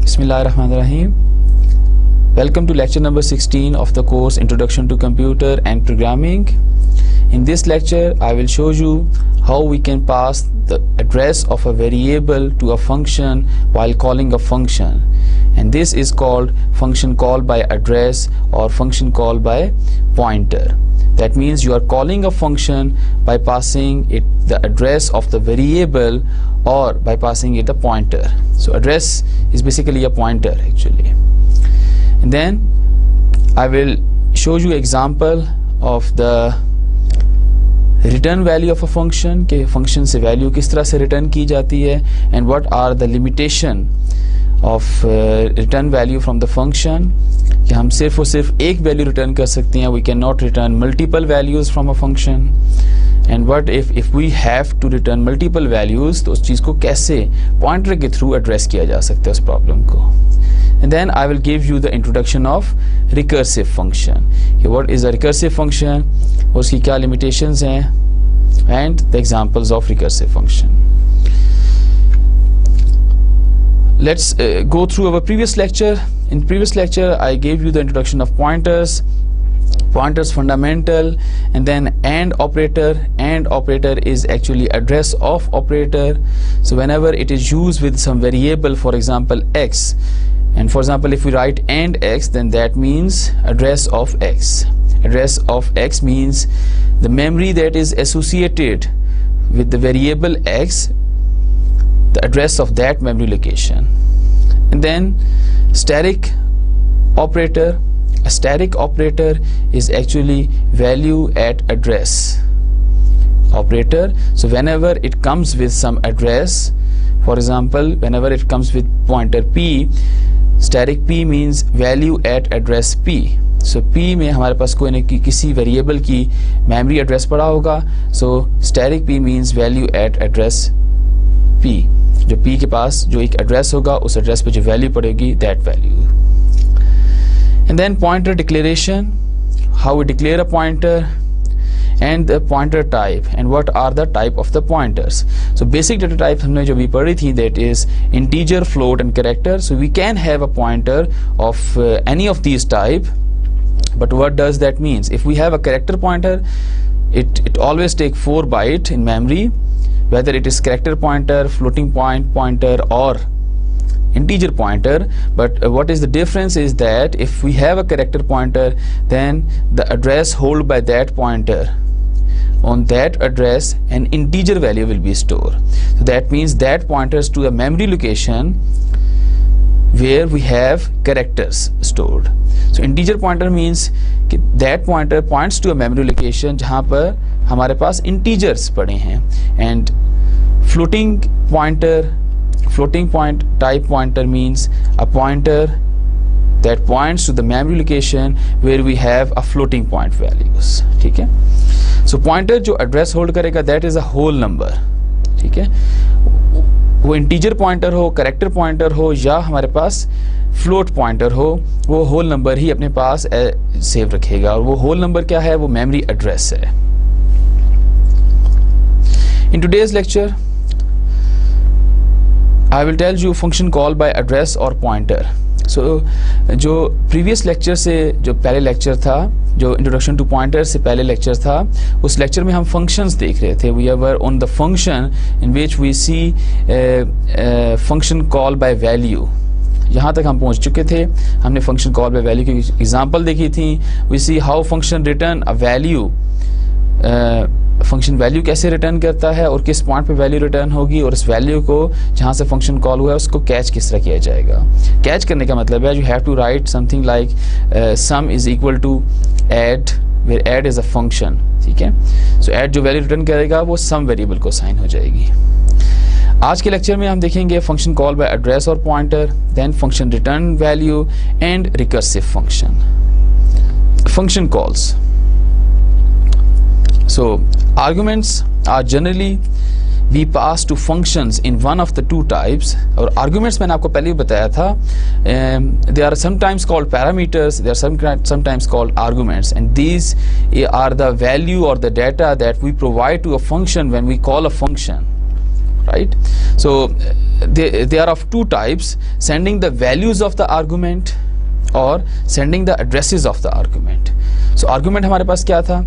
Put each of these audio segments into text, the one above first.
Bismillahirrahmanirrahim. Welcome to lecture number 16 of the course Introduction to Computer and Programming. In this lecture, I will show you how we can pass the address of a variable to a function while calling a function. And this is called function call by address or function call by pointer. That means you are calling a function by passing it the address of the variable or by passing it a pointer. So address is basically a pointer actually. And then I will show you example of the return value of a function कि function से value किस तरह से return की जाती है and what are the limitation of return value from the function कि हम सिर्फ और सिर्फ एक value return कर सकते हैं, we cannot return multiple values from a function. And what if we have to return multiple values, तो उस चीज़ को कैसे pointer के through address किया जा सकता है उस problem को. And then I will give you the introduction of recursive function. What is a recursive function? उसकी क्या limitations हैं? And the examples of recursive function. Let's go through our previous lecture. In previous lecture, I gave you the introduction of pointers. Pointers fundamental, and then AND operator. AND operator is actually address of operator. So whenever it is used with some variable, for example x, and for example if we write AND x, then that means address of x. Address of x means the memory that is associated with the variable x, the address of that memory location. And then static operator. A static operator is actually value at address operator. So whenever it comes with some address, for example whenever it comes with pointer p, static p means value at address p. So p में हमारे पास कोई न किसी variable की memory address पड़ा होगा. So static p means value at address p. जो p के पास जो एक address होगा उस address पे जो value पड़ेगी, that value. And then pointer declaration, how we declare a pointer, and the pointer type, and what are the type of the pointers. So basic data type हमने जो भी पढ़ी थी, that is integer, float and character. So we can have a pointer of any of these type, but what does that means? If we have a character pointer, it always take 4 bytes in memory, whether it is character pointer, floating point pointer or integer pointer. But what is the difference is that if we have a character pointer, then the address held by that pointer, on that address an integer value will be stored. So that means that pointers to a memory location where we have characters stored. So integer pointer means that pointer points to a memory location जहाँ पर हमारे पास integers पड़े हैं. And floating point type pointer means a pointer that points to the memory location where we have a floating point values. ठीक है. So pointer जो address hold करेगा, that is a whole number. ठीक है. वो integer pointer हो, character pointer हो, या हमारे पास float pointer हो, वो whole number ही अपने पास सेव रखेगा. और वो whole number क्या है? वो memory address है. In today's lecture, I will tell you function call by address or pointer. So जो previous lecture से जो पहले lecture था, जो introduction to pointer से पहले lecture था, उस lecture में हम functions देख रहे थे. We were on the function in which we see function call by value. यहाँ तक हम पहुँच चुके थे. हमने function call by value की example देखी थी. We see how function return a value. Function value कैसे रिटर्न करता है और किस पॉइंट पे वैल्यू रिटर्न होगी, और इस वैल्यू को जहाँ से फंक्शन कॉल हुआ है उसको कैच किस तरह किया जाएगा. कैच करने का मतलब है you have to write something like sum is equal to add, where add is a function. ठीक है. सो ऐड जो वैल्यू रिटर्न करेगा वो सम वेरिएबल को साइन हो जाएगी. आज के लेक्चर में हम देखेंगे फंक्शन कॉल बाय एड्रेस और pointer, then function return value and recursive function. Function calls. So arguments are generally we pass to functions in one of the two types. और arguments मैंने आपको पहले ही बताया था, they are sometimes called parameters, they are sometimes called arguments, and these are the value or the data that we provide to a function when we call a function. right? So they are of two types: sending the values of the argument और sending the addresses of the argument. So argument हमारे पास क्या था?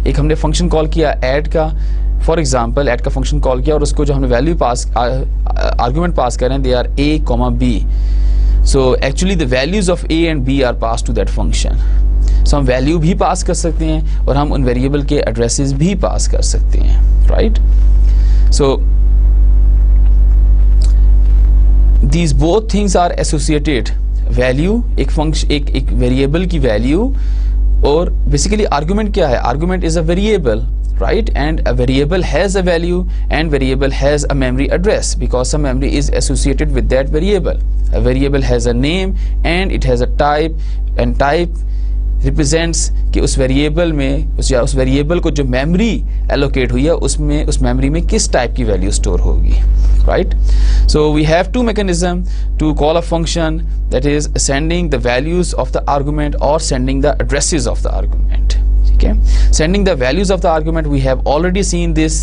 एक हमने function call किया add का, for example add का function call किया और उसको जो हमने वैल्यू पास आर्गुमेंट पास करें, they are a, b. So actually the values of a and b are pass to that function. So हम वैल्यू भी पास कर सकते हैं और हम उन वेरिएबल के एड्रेसेस भी पास कर सकते हैं, right? So these both things are associated. Value एक फंक्शन एक वेरिएबल की वैल्यू, और बेसिकली आर्गुमेंट क्या है? Argument is a variable, right? And a variable has a value and variable has a memory address because some memory is associated with that variable. A variable has a name and it has a type, and type represents कि उस variable में उस variable को जो memory allocate हुई है उसमें उस मेमोरी में किस टाइप की वैल्यू स्टोर होगी, right? So we have two mechanisms to call a function, that is sending the values of the argument or sending the addresses of the argument. Okay, sending the values of the argument, we have already seen this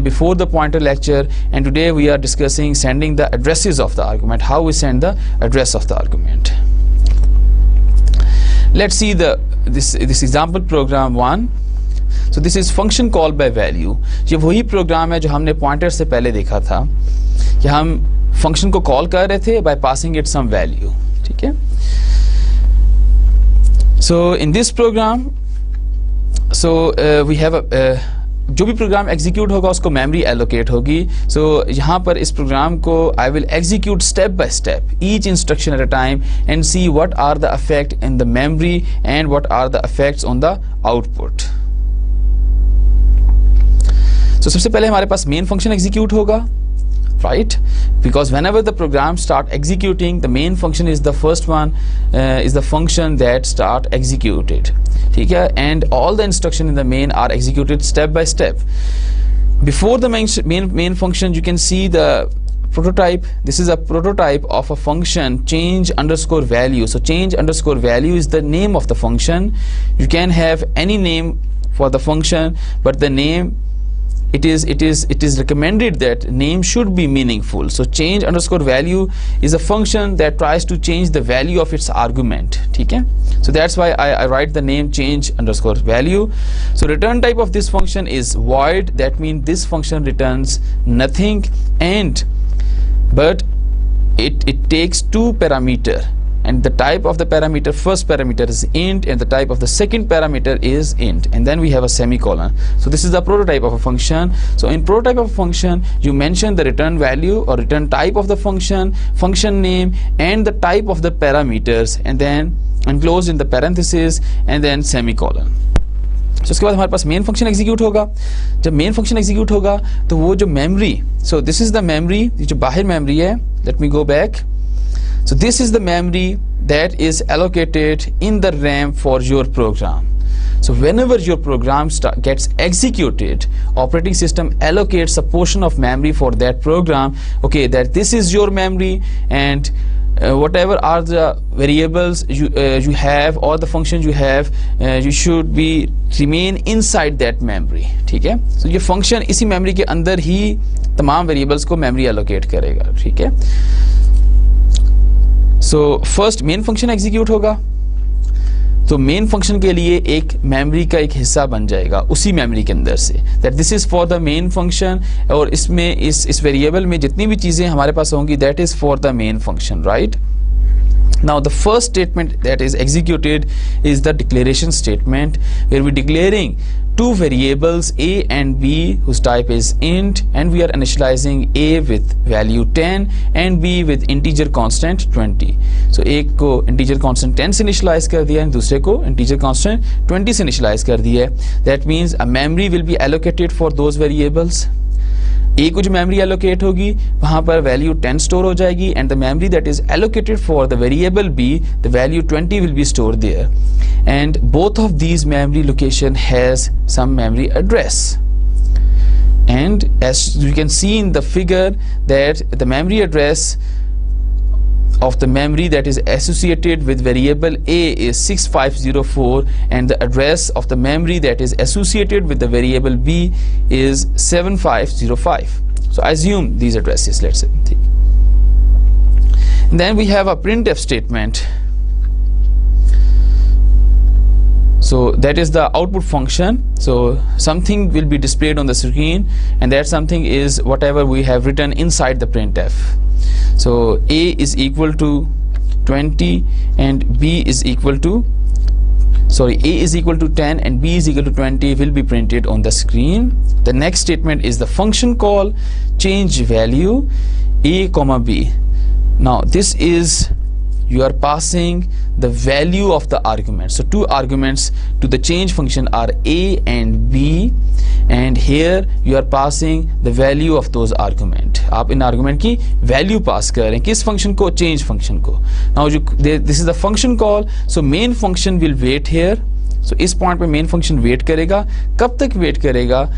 before the pointer lecture, and today we are discussing sending the addresses of the argument, how we send the address of the argument. Let's see this example program 1. So this is function call by value. ये वही programme है जो हमने pointer से पहले देखा था कि हम फंक्शन को कॉल कर रहे थे by passing it some value. ठीक है? So in this program, so we have जो भी प्रोग्राम एग्जीक्यूट होगा उसको मेमोरी एलोकेट होगी. सो यहाँ पर इस प्रोग्राम को I will execute step by step each instruction at a time and see what are the effect in the memory and what are the effects on the output. So सबसे पहले हमारे पास main function execute होगा, right? Because whenever the program start executing, the main function is the first one, is the function that start executed. ठीक है? And all the instruction in the main are executed step by step. Before the main function, you can see the prototype. This is a prototype of a function change underscore value. So change underscore value is the name of the function. You can have any name for the function, but the name, it is recommended that name should be meaningful. So change underscore value is a function that tries to change the value of its argument. ठीक है? So that's why I write the name change underscore value. So return type of this function is void. That means this function returns nothing, and but it takes two parameter, and the type of the parameter, first parameter is int and the type of the second parameter is int, and then we have a semicolon. So this is the prototype of a function. So in prototype of a function, you mention the return value or return type of the function, function name and the type of the parameters, and then enclosed in the parenthesis and then semicolon. So उसके बाद हमारे पास main function execute होगा. जब main function execute होगा तो वो जो memory, so this is the memory, जो बाहर मेमोरी है, let me go back. So this is the memory that is allocated in the RAM for your program. So whenever your program gets executed, operating system allocates a portion of memory for that program. Okay, that this is your memory, and whatever are the variables you have or the functions you have, you should be remain inside that memory. ठीक है? So ये function इसी memory के अंदर ही तमाम variables को memory allocate करेगा. ठीक है? So first main function execute होगा, तो मेन फंक्शन के लिए एक मेमोरी का एक हिस्सा बन जाएगा उसी मेमोरी के अंदर से, that this is for the main function, और इसमें इस वेरिएबल में जितनी भी चीजें हमारे पास होंगी that is for the main function, right? Now the first statement that is executed is the declaration statement, where we declaring two variables a and b whose type is int, and we are initializing a with value 10 and b with integer constant 20. So एक को integer constant 10 से initialize कर दिया है, दूसरे को integer constant 20 से initialize कर दिया है. That means a memory will be allocated for those variables. A को जो मेमोरी एलोकेट होगी वहां पर वैल्यू 10 स्टोर हो जाएगी, and the memory that is allocated for the variable b, the value 20 will be store there, and both of these memory location has some memory address. And as you can see in the figure, that the memory address of the memory that is associated with variable a is 6504, and the address of the memory that is associated with the variable b is 7505. So I assume these addresses, let's say. And then we have a printf statement. So that is the output function. So something will be displayed on the screen, and that something is whatever we have written inside the printf. So a is equal to 20 and b is equal to, sorry, a is equal to 10 and b is equal to 20 will be printed on the screen. The next statement is the function call change value a comma b. Now this is, you are passing the value of the argument. So two arguments to the change function are a and b, and here you are passing the value of those argument. आप इन argument की value pass कर रहे हैं किस function को, change function को. Now this is the function call, so main function will wait here. So इस point पे main function wait करेगा. कब तक wait करेगा?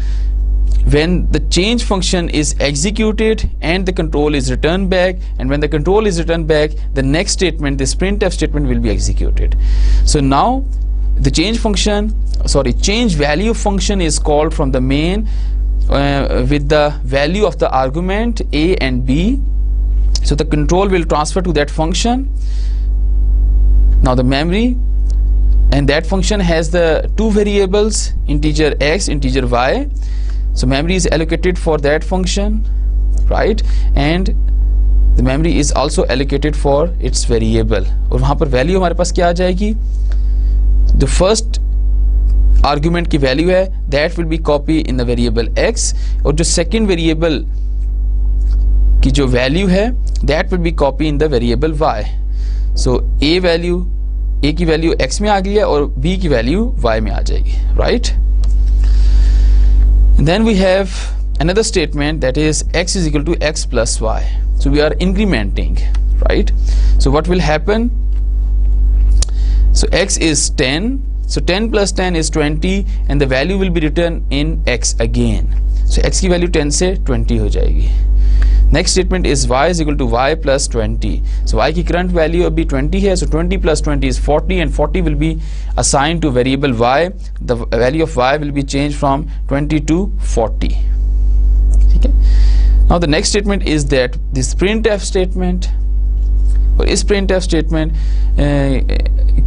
When the change function is executed and the control is returned back, and when the control is returned back, the next statement, this printf statement, will be executed. So now the change function, sorry, change value function is called from the main with the value of the argument a and b. So the control will transfer to that function. Now the memory, and that function has the two variables, integer x, integer y. So memory is allocated for that function, right? And the memory is also allocated for its variable. और वहाँ पर value हमारे पास क्या आ जाएगी? The first argument की value है, that will be copy in the variable x, और जो second variable की जो value है, that will be copy in the variable y. So a value, a की value x में आ गई है और b की value y में आ जाएगी, right? And then we have another statement, that is x is equal to x plus y. So we are incrementing, right? So what will happen? So x is 10. So 10 plus 10 is 20, and the value will be written in x again. So x की value 10 से 20 हो जाएगी. Next statement is y is equal to y plus 20. So y की current value अभी 20 है. So 20 plus 20 is 40, and 40 will be assigned to variable y. The value of y will be changed from 20 to 40. Okay. Now the next statement is that this printf statement, और इस printf statement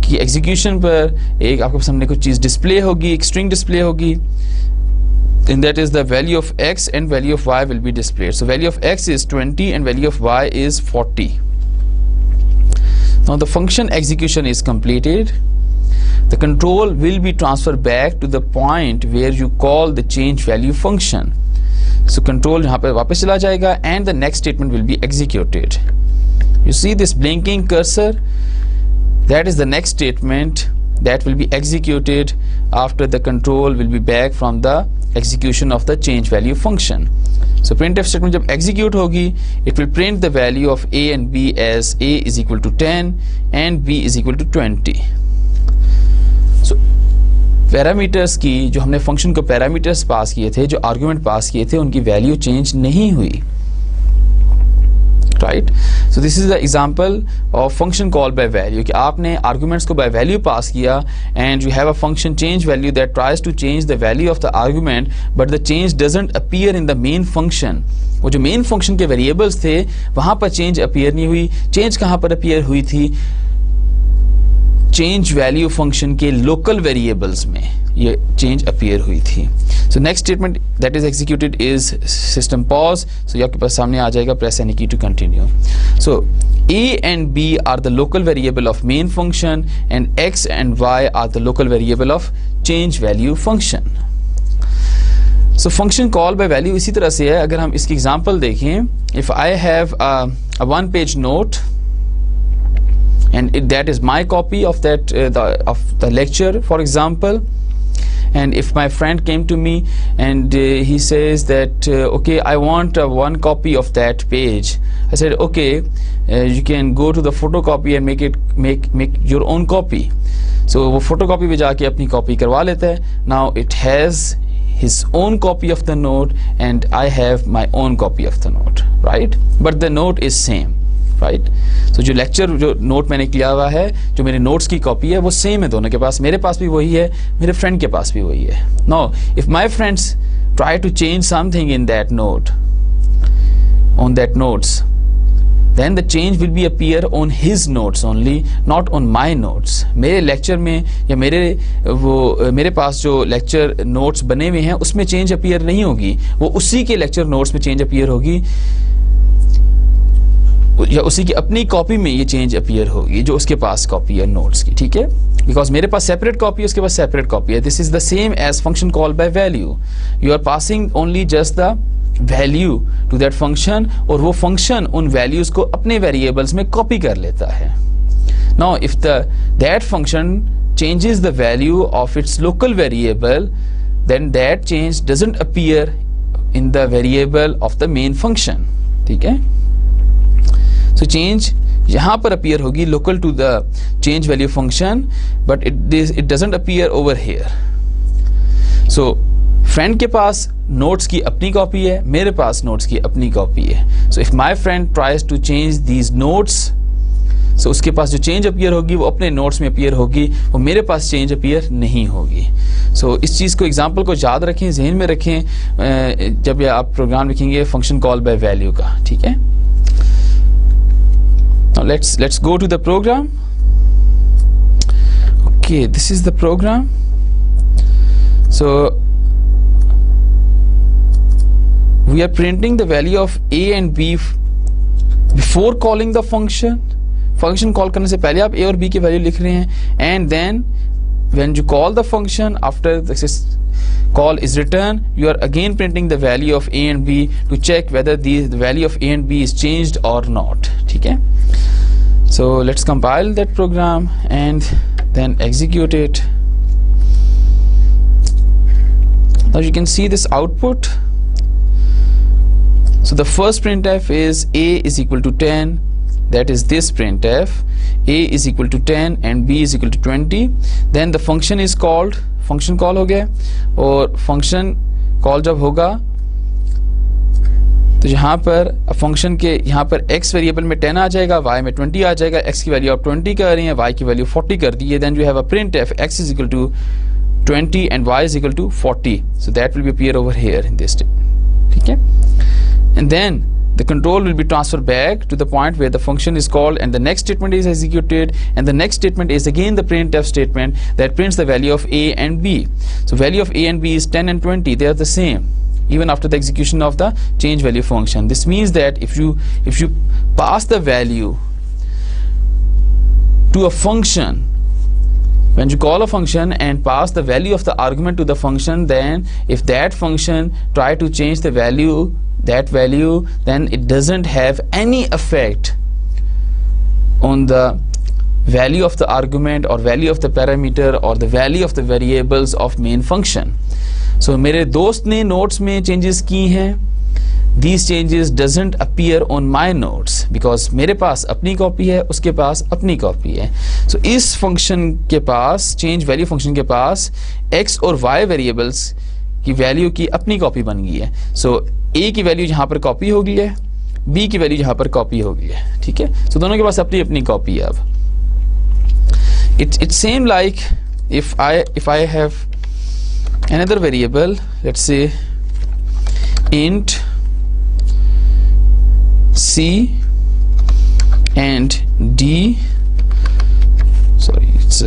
की execution पर एक आपके सामने कुछ चीज़ display होगी, एक string display होगी. And that is the value of x and value of y will be displayed. So value of x is 20 and value of y is 40. Now the function execution is completed. The control will be transferred back to the point where you call the change value function. So control यहाँ पे वापस चला जाएगा and the next statement will be executed. You see this blinking cursor? That is the next statement that will be executed after the control will be back from the execution of the change value function. So printf statement जब execute होगी, it will print the value of a and b as a is equal to 10 and b is equal to 20. So parameters की, जो हमने function को parameters पास किए थे, जो argument पास किए थे, उनकी value change नहीं हुई, right? So this is the example of function call by value कि आपने arguments को by value पास किया and you have a function change value that tries to change the value of the argument, but the change doesn't appear in the main function. वो जो main function के variables थे वहाँ पर change appear नहीं हुई. Change कहाँ पर appear हुई थी? Change value function के local variables में ये change appear हुई थी. So next statement that is executed is system pause. So ये आपके पास सामने आ जाएगा, press any key to continue. So a and b are the local variable of main function and x and y are the local variable of change value function. So function call by value इसी तरह से है. अगर हम इसकी example देखें, if I have a one page note and that is my copy of that of the lecture, for example, and if my friend came to me and he says that okay, I want one copy of that page, I said okay, you can go to the photocopy and make your own copy. So वो photocopy पे जाके अपनी copy करवा लेता है. Now it has his own copy of the note and I have my own copy of the note, right? But the note is same, right? So जो lecture जो note मैंने किया हुआ है, जो मेरे notes की copy है, वो same है दोनों के पास. मेरे पास भी वही है, मेरे friend के पास भी वही है. Now if my friends try to change something in that note, on that nodes, then the change will be appear on his nodes only, not on my nodes. मेरे लेक्चर में या मेरे पास जो लेक्चर नोट्स बने हुए हैं उसमें change appear नहीं होगी, वो उसी के लेक्चर नोट्स में चेंज अपीयर होगी या उसी की अपनी कॉपी में ये चेंज अपीयर होगी जो उसके पास कॉपी है नोट्स की, ठीक है, बिकॉज मेरे पास सेपरेट कॉपी है, उसके पास सेपरेट कॉपी है. This is the same as function call by value. You are passing only just the value to that function और वो फंक्शन उन वैल्यूज को अपने वेरिएबल्स में कॉपी कर लेता है. Now if that function changes the value of its local variable, then that change doesn't appear in the variable of the main function. ठीक है, so change यहाँ पर appear होगी local to the change value function, but it doesn't appear over here. So friend के पास notes की अपनी copy है, मेरे पास notes की अपनी कॉपी है. So if my friend tries to change these notes, so उसके पास जो चेंज अपीयर होगी वो अपने नोट्स में अपीयर होगी, वो मेरे पास चेंज अपीयर नहीं होगी. सो इस चीज़ को एग्जांपल को याद रखें, जहन में रखें जब ये आप प्रोग्राम लिखेंगे फंक्शन कॉल बाय वैल्यू का. ठीक है, now let's go to the program. Okay, this is the program. So we are printing the value of a and b before calling the function. Function call करने से पहले आप ए और B की value लिख रहे हैं, and then when you call the function after the call is return you are again printing the value of a and b to check whether the value of a and b is changed और not. ठीक है, so let's compile that program and then execute it. Now you can see this output. So the first printf is a is equal to 10. That is this printf. A is equal to 10 and b is equal to 20. Then the function is called. Function call हो गया, और function call जब होगा तो यहाँ पर function के यहाँ पर x वेरिएबल में 10 आ जाएगा, y में 20 आ जाएगा. x की वैल्यू आप 20 कर रही हैं, y की वैल्यू 40 कर दी है. Then you have a printf x is equal to 20 and y is equal to 40. So that will be appear over here in this step. ठीक है, and then the control will be transferred back to the point where the function is called and the next statement is executed, and the next statement is again the printf statement that prints the value of a and b. So value of a and b is 10 and 20. They are the same even after the execution of the change value function. This means that if you pass the value to a function, when you call a function and pass the value of the argument to the function, then if that function try to change the value, then it doesn't have any effect on the value of the argument or value of the parameter or the value of the variables of main function. So मेरे दोस्त ने notes में changes की हैं. These changes doesn't appear on my notes because मेरे पास अपनी copy है, उसके पास अपनी कॉपी है. So इस फंक्शन के पास, change value फंक्शन के पास x और y वेरिएबल्स की वैल्यू की अपनी कॉपी बन गई है. सो a की वैल्यू यहाँ पर कॉपी हो गई है, b की वैल्यू यहाँ पर कॉपी हो गई है. ठीक है, सो दोनों के पास अपनी अपनी कॉपी है. अब it's same like if I have another variable, let's say int c and d, sorry it's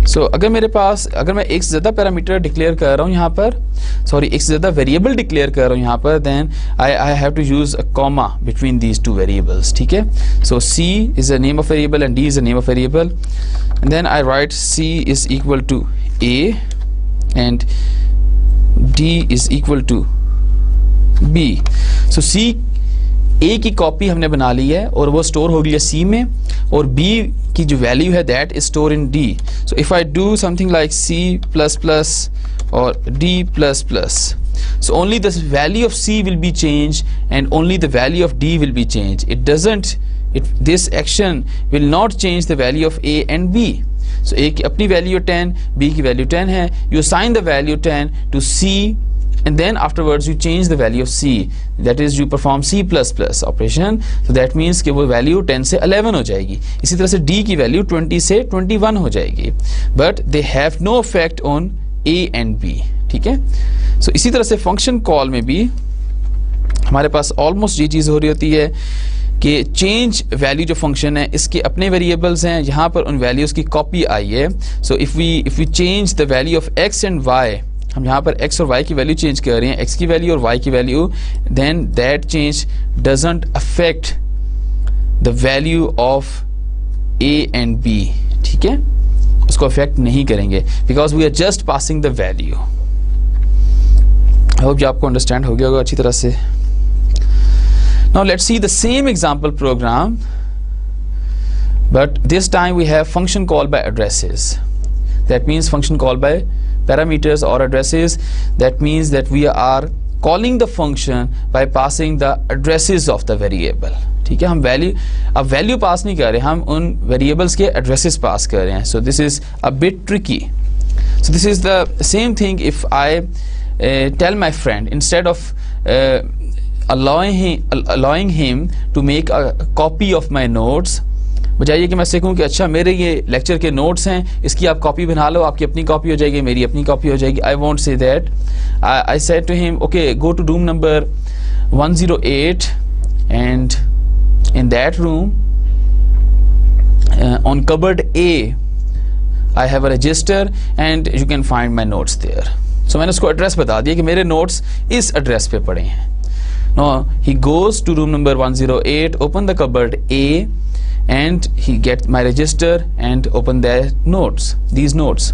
so अगर मेरे पास, अगर मैं एक से ज़्यादा पैरामीटर डिक्लेयर कर रहा हूँ यहाँ पर, सॉरी एक से ज़्यादा वेरिएबल डिक्लेयर कर रहा हूँ यहाँ पर, then I have to use a comma between these two variables. ठीक है, so c is a name of variable and d is a name of variable, and then I write c is equal to a and d is equal to b. So c a की copy हमने बना ली है और वो store हो गई है c में, और b की जो वैल्यू है that is store in d. So if I do something like c plus plus और d plus plus, so only the value of c will be changed and only the value of d will be changed. This action will not change the value of a and b. So a की अपनी value 10, b की value 10 है. You assign the value 10 to c and then afterwards you change the value of c, that is you perform c++ operation. So that means कि वो value 10 से 11 हो जाएगी. इसी तरह से d की वैल्यू 20 से 21 हो जाएगी, but they have no effect on a and b. ठीक है, so इसी तरह से फंक्शन कॉल में भी हमारे पास ऑलमोस्ट ये चीज़ हो रही होती है कि चेंज वैल्यू जो फंक्शन है इसके अपने वेरिएबल्स हैं, यहाँ पर उन वैल्यूज़ की कॉपी आई है. So if we change the value of x and y, हम यहाँ पर x और y की वैल्यू चेंज कर रहे हैं, x की वैल्यू और y की value, then that change doesn't affect the value of a and b. ठीक है, उसको अफेक्ट नहीं करेंगे because we are just passing the value. I hope ये आपको अंडरस्टैंड हो गया होगा अच्छी तरह से. Now let's see the same example program, but this time we have function called by addresses. That means function called by parameters or addresses. That means that we are calling the function by passing the addresses of the variable. ठीक है, हम अब value pass नहीं कर रहे, हम उन variables के एड्रेसेस पास कर रहे हैं. So this is a bit tricky. So this is the same thing if I tell my friend instead of allowing him to make a copy of my notes, बजाय कि मैं सीखूं कि अच्छा मेरे ये लेक्चर के नोट्स हैं, इसकी आप कॉपी बना लो, आपकी अपनी कॉपी हो जाएगी, मेरी अपनी कॉपी हो जाएगी. I won't say that. I said to him, okay go to room number 108 and in that room on cupboard A I have a register and you can find my notes there. So मैंने उसको address बता दिया कि मेरे notes इस address पे पड़े हैं. Now he goes to room number 108, open the cupboard A and he gets my register and open their notes, these notes.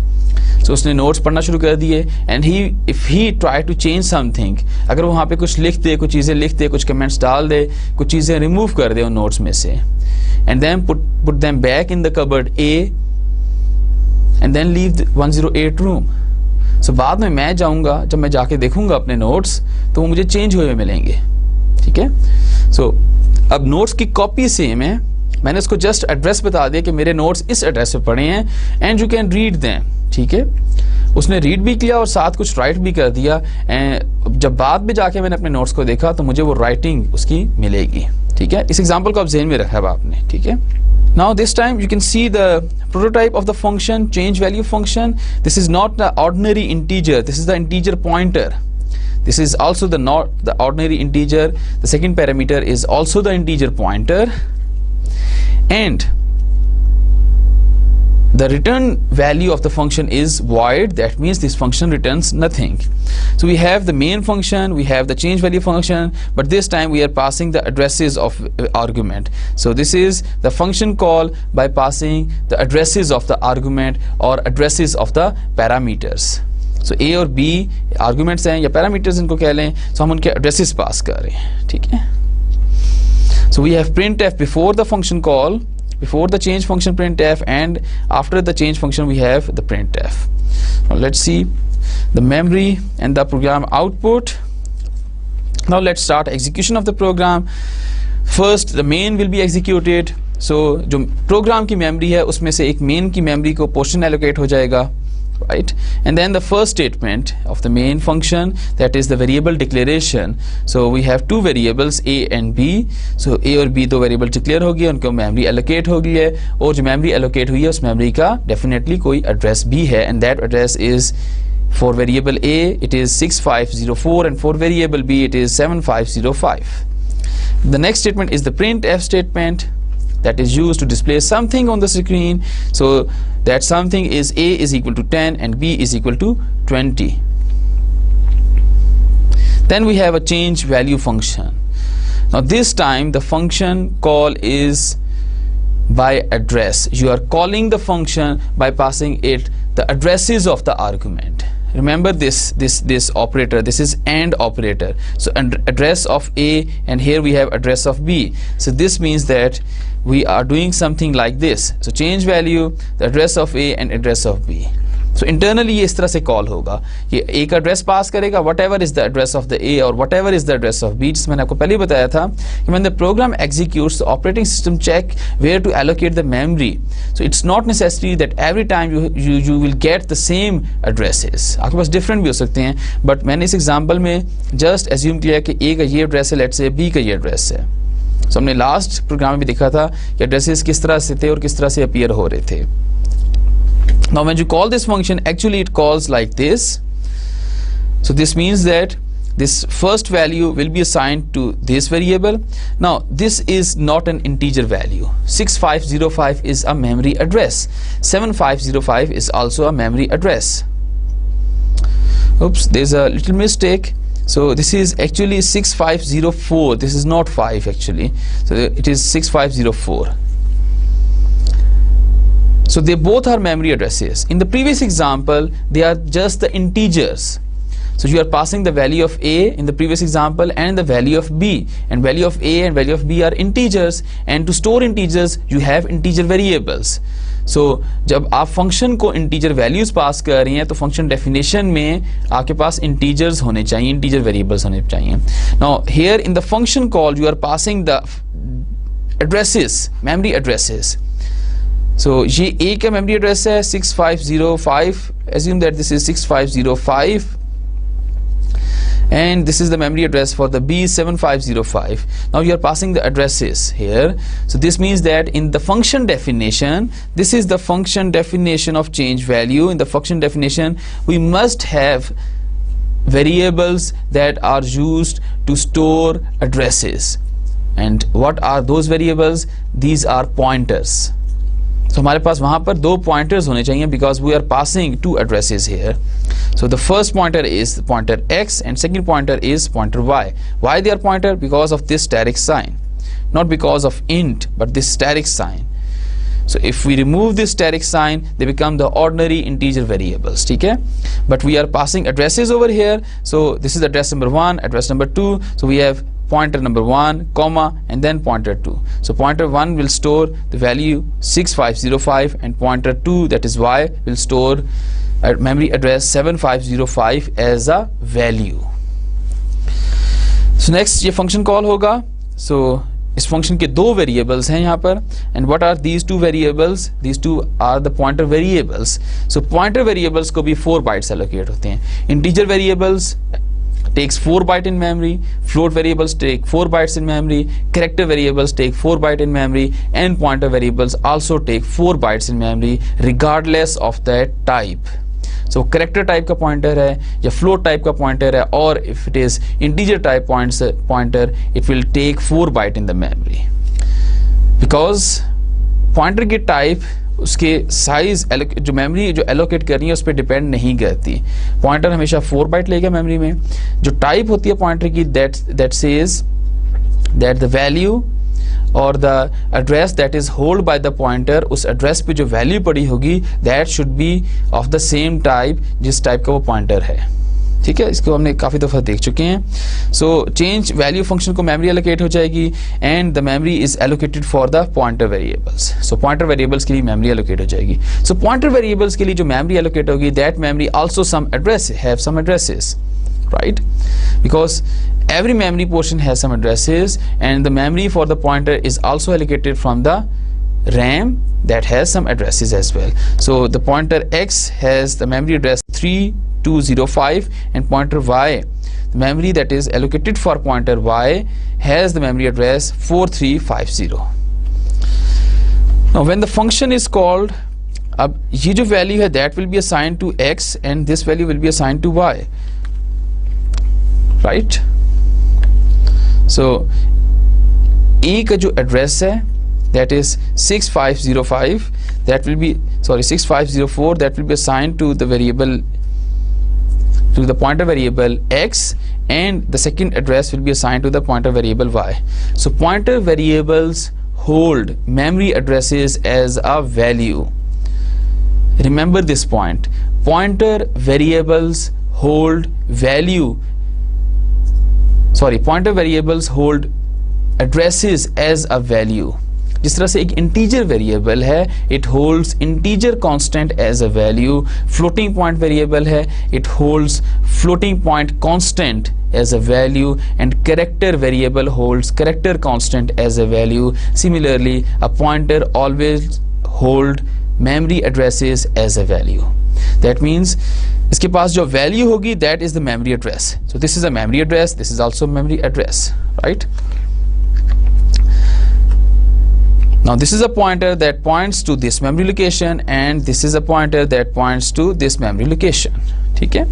So उसने नोट्स पढ़ना शुरू कर दिए and if he try to change something, अगर वो वहाँ पे कुछ लिख दे, कुछ चीज़ें लिख दे, कुछ कमेंट्स डाल दे, कुछ चीज़ें रिमूव कर दे उन नोट्स में से and then put them back in the cupboard A and then leave the 108 room. So बाद में मैं जाऊँगा, जब मैं जाके देखूँगा अपने नोट्स तो वो मुझे चेंज हुए मिलेंगे. ठीक है, सो अब नोट्स की कॉपी सेम है, मैंने उसको जस्ट एड्रेस बता दिया कि मेरे नोट्स इस एड्रेस पे पड़े हैं and you can read them. ठीक है, उसने रीड भी किया और साथ कुछ राइट भी कर दिया. एंड जब बाद में जाके मैंने अपने नोट्स को देखा तो मुझे वो राइटिंग उसकी मिलेगी. ठीक है, इस एग्जाम्पल को आप ज़हन में रखा है आपने. ठीक है, now this time you can see the prototype of the function, change value function. This is not the ordinary integer, this is the integer pointer. This is also not the ordinary integer. The second parameter is also the integer pointer, and the return value of the function is void. That means this function returns nothing. So we have the main function, we have the change value function, but this time we are passing the addresses of argument. So this is the function call by passing the addresses of the argument or addresses of the parameters. So A और B arguments हैं या parameters इनको कह लें, so हम उनके addresses पास कर रहे हैं. ठीक है, so we have printf before the function call, before the change function printf, and after the change function we have the printf. Now let's see the memory and the program output. Now let's start execution of the program. First the main will be executed. So जो program की memory है उसमें से एक main की memory को portion allocate हो जाएगा. Right, and then the first statement of the main function, that is the variable declaration. So we have two variables A and B. So A और B दो variable declare हो गए, उनको memory allocate हो गई है, और जो memory allocate हुई है उस memory का definitely कोई address भी है, and that address is for variable A it is 6504 and for variable B it is 7505. The next statement is the printf statement that is used to display something on the screen. So that something is A is equal to 10 and B is equal to 20. Then we have a change value function. Now this time the function call is by address. You are calling the function by passing it the addresses of the argument. Remember this operator, this is AND operator. So address of A and here we have address of B. So this means that we are doing something like this. So change value, the address of A and address of B. So internally ये इस तरह से call होगा, ये एक address पास करेगा whatever is the address of the A or whatever is the address of B. जिस मैंने आपको पहले बताया था कि when the program executes, the operating system check where to allocate the memory. So it's not necessary that every time you will get the same addresses. आपके पास different भी हो सकते हैं, but मैंने इस एग्जाम्पल में just assume किया कि A का ये एड्रेस है, let's say B का ये एड्रेस है. So हमने लास्ट प्रोग्राम में भी देखा था कि एड्रेसेस किस तरह से थे और किस तरह से अपीयर हो रहे थे. Now when you call this function, actually it calls like this. So this means that this first value will be assigned to this variable. Now this is not an integer value. 6505 is a memory address. 7505 is also a memory address. Oops, there's a little mistake. So this is actually 6504. This is not 5 actually. So it is 6504. So they both are memory addresses. In the previous example, they are just the integers. So you are passing the value of A in the previous example and the value of B, and value of A and value of B are integers, and to store integers you have integer variables. So जब आप function को integer values pass कर रही हैं तो function definition में आपके पास integers होने चाहिए, इंटीजर वेरिएबल्स होने चाहिए. Now here in the function call you are passing the addresses, memory addresses. So ये A का मेमोरी एड्रेस है 6505. assume that this is 6505 and this is the memory address for the B 7505. Now you are passing the addresses here. So this means that in the function definition, this is the function definition of change value. In the function definition we must have variables that are used to store addresses. And what are those variables? These are pointers. So हमारे पास वहाँ पर दो pointers होने चाहिए because we are passing two addresses here. So the first pointer is pointer X and second pointer is pointer Y. Why they are pointer? Because of this static sign. Not because of int, but this static sign. So if we remove this static sign, they become the ordinary integer variables. Okay? But we are passing addresses over here. So this is address number 1, address number 2. So we have pointer number 1, comma, and then pointer 2. So pointer 1 will store the value 6505 and pointer 2, that is Y, will store a memory address 7505 as a value. So next ये function call होगा. So इस function के दो variables हैं यहाँ पर. And what are these two variables? These two are the pointer variables. So pointer variables को भी 4 bytes allocate होते हैं. Integer variables takes 4 bytes in memory, float variables take 4 bytes in memory, character variables take 4 bytes in memory, and pointer variables also take 4 bytes in memory regardless of that type. So character type का pointer है या float type का pointer है, or if it is integer type pointer, it will take 4 bytes in the memory. Because pointer की type उसके size जो memory जो allocate करनी है उस पर डिपेंड नहीं करती. पॉइंटर हमेशा 4 बाइट लेगा मेमोरी में. जो टाइप होती है पॉइंटर की that says that the value or the address that is held by the pointer, उस एड्रेस पे जो वैल्यू पड़ी होगी that should be of the same type जिस टाइप का वो पॉइंटर है. ठीक है, इसको हमने काफ़ी दफ़ा देख चुके हैं. सो चेंज वैल्यू फंक्शन को मेमोरी एलोकेट हो जाएगी and the memory is allocated for the pointer variables. So pointer variables के लिए मेमोरी एलोकेट हो जाएगी. सो पॉइंटर वेरिएबल्स के लिए जो मेमोरी एलोकेट होगी that memory also some address have some addresses, right? Because every memory portion has some addresses and the memory for the pointer is also allocated from the RAM that has some addresses as well. So the pointer X has the memory address 3205 and pointer Y, the memory that is allocated for pointer Y has the memory address 4350. Now when the function is called, अब ये जो value है that will be assigned to X and this value will be assigned to Y, right? So A का जो address है that is 6505, that will be 6504, that will be assigned to the variable, to the pointer variable X, and the second address will be assigned to the pointer variable Y. So pointer variables hold memory addresses as a value. Remember this point. Pointer variables hold pointer variables hold addresses as a value. जिस तरह से एक integer variable है, it holds integer constant as a value. Floating point variable है, it holds floating point constant as a value, and character variable holds character constant as a value. Similarly, a pointer always hold memory addresses as a value. That means इसके पास जो value होगी that is the memory address. So this is a memory address, this is also memory address, right? Now this is a pointer that points to this memory location and this is a pointer that points to this memory location. ठीक है?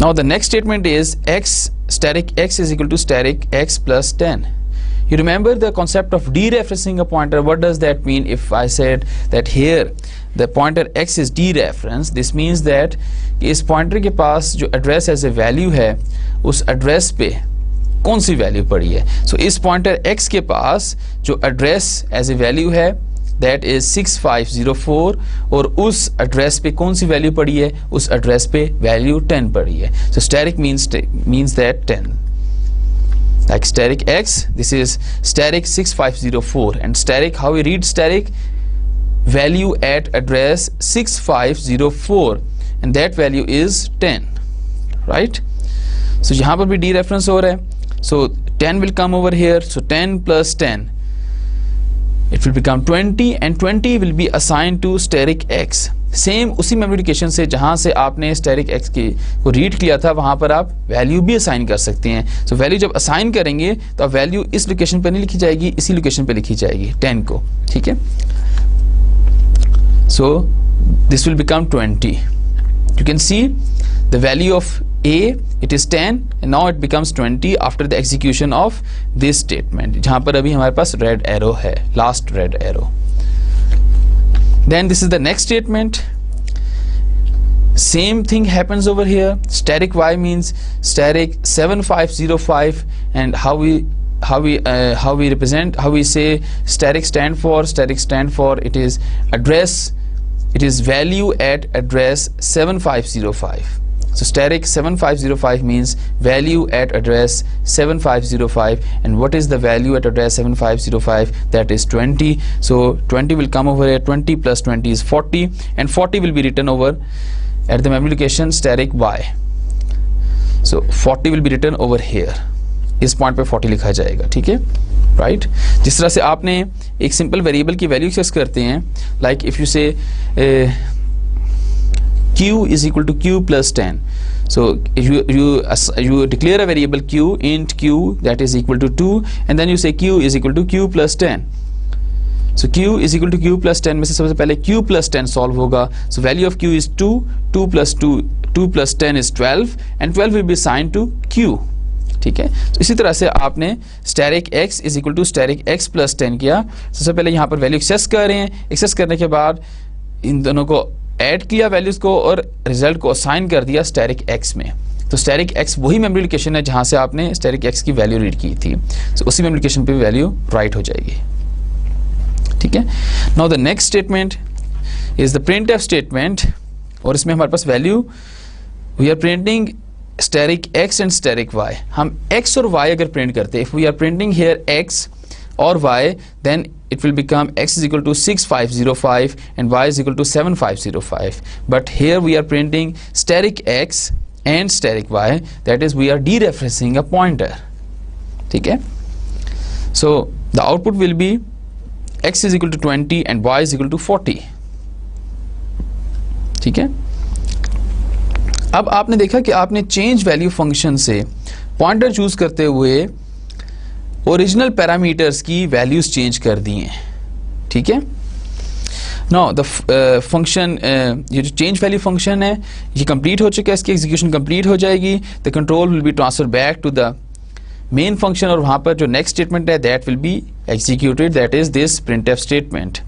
Now the next statement is x static x is equal to static x plus 10. You remember the concept of dereferencing a pointer. What does that mean? If I said that here the pointer x is dereferenced, this means that इस pointer के पास जो address as a value है उस address पे कौन सी value पड़ी है. सो इस पॉइंटर x के पास जो एड्रेस एज ए वैल्यू है दैट इज 6504 और उस एड्रेस पे कौन सी वैल्यू पड़ी है, उस एड्रेस पे वैल्यू 10 पड़ी है. So static means that 10. Like static x, this is static 6504, and static, how we read static, value at address 6504 and that value is 10, right? So यहाँ पर भी dereference हो रहा है. So 10 will come over here. So 10 plus 10, it will become 20, and 20 will be assigned to static x. Same उसी memory location से जहाँ से आपने static x की को रीड किया था वहाँ पर आप वैल्यू भी असाइन कर सकते हैं. सो वैल्यू जब असाइन करेंगे तो अब वैल्यू इस लोकेशन पर नहीं लिखी जाएगी, इसी लोकेशन पर लिखी जाएगी 10 को. ठीक है. So this will become 20. You can C the value of a, it is 10 and now it becomes 20 after the execution of this statement, जहाँ पर अभी हमारे पास red arrow है, last red arrow. Then this is the next statement. Same thing happens over here. Static y means static 7505, and how we represent, how we say static stand for, it is address, it is value at address 7505. So static 7505 means value at address 7505, and what is the value at address 7505? That is 20. So 20 will come over here. 20 plus 20 is 40, and 40 will be written over at the memory location static y. So 40 will be written over here. इस point पे 40 लिखा जाएगा. ठीक है, right. जिस तरह से आपने एक सिंपल वेरिएबल की वैल्यू एक्सेस करते हैं, लाइक इफ यू से q is equal to q plus 10. So you declare a variable q, int q, that is equal to 2, and then you say q is equal to q plus 10. So q is equal to q plus 10 में से सबसे पहले q plus 10 solve होगा. So value of q is 2, 2 plus 10 is 12, and 12 will be assigned to q. ठीक है. तो इसी तरह से आपने static x is equal to static x plus 10 किया. सबसे पहले यहाँ पर वैल्यू एक्सेस कर रहे हैं. एक्सेस करने के बाद इन दोनों को ऐड किया वैल्यूज को और रिजल्ट को असाइन कर दिया static x में. तो static x वही मेमोरी लोकेशन है जहाँ से आपने static x की वैल्यू रीड की थी. तो उसी मेमोरी लोकेशन पे वैल्यू राइट हो जाएगी. ठीक है. Now the next statement is the printf statement, और इसमें हमारे पास value we are printing static x and static y. हम x और y अगर प्रिंट करते, if we are printing here x or y, then it will become x is equal to 6505 and y is equal to 7505. But here we are printing static x and static y, that is we are dereferencing a pointer. ठीक है. So the output will be x is equal to 20 and y is equal to 40. ठीक है. अब आपने देखा कि आपने change value function से पॉइंटर चूज करते हुए ओरिजिनल पैरामीटर्स की वैल्यूज चेंज कर दी हैं. ठीक है. नाउ द फंक्शन, ये जो चेंज वैल्यू फंक्शन है ये कंप्लीट हो चुका है, इसकी एग्जीक्यूशन कंप्लीट हो जाएगी. The control will be transfer back to the main function, और वहाँ पर जो नेक्स्ट स्टेटमेंट है that will be executed, that is this printf statement.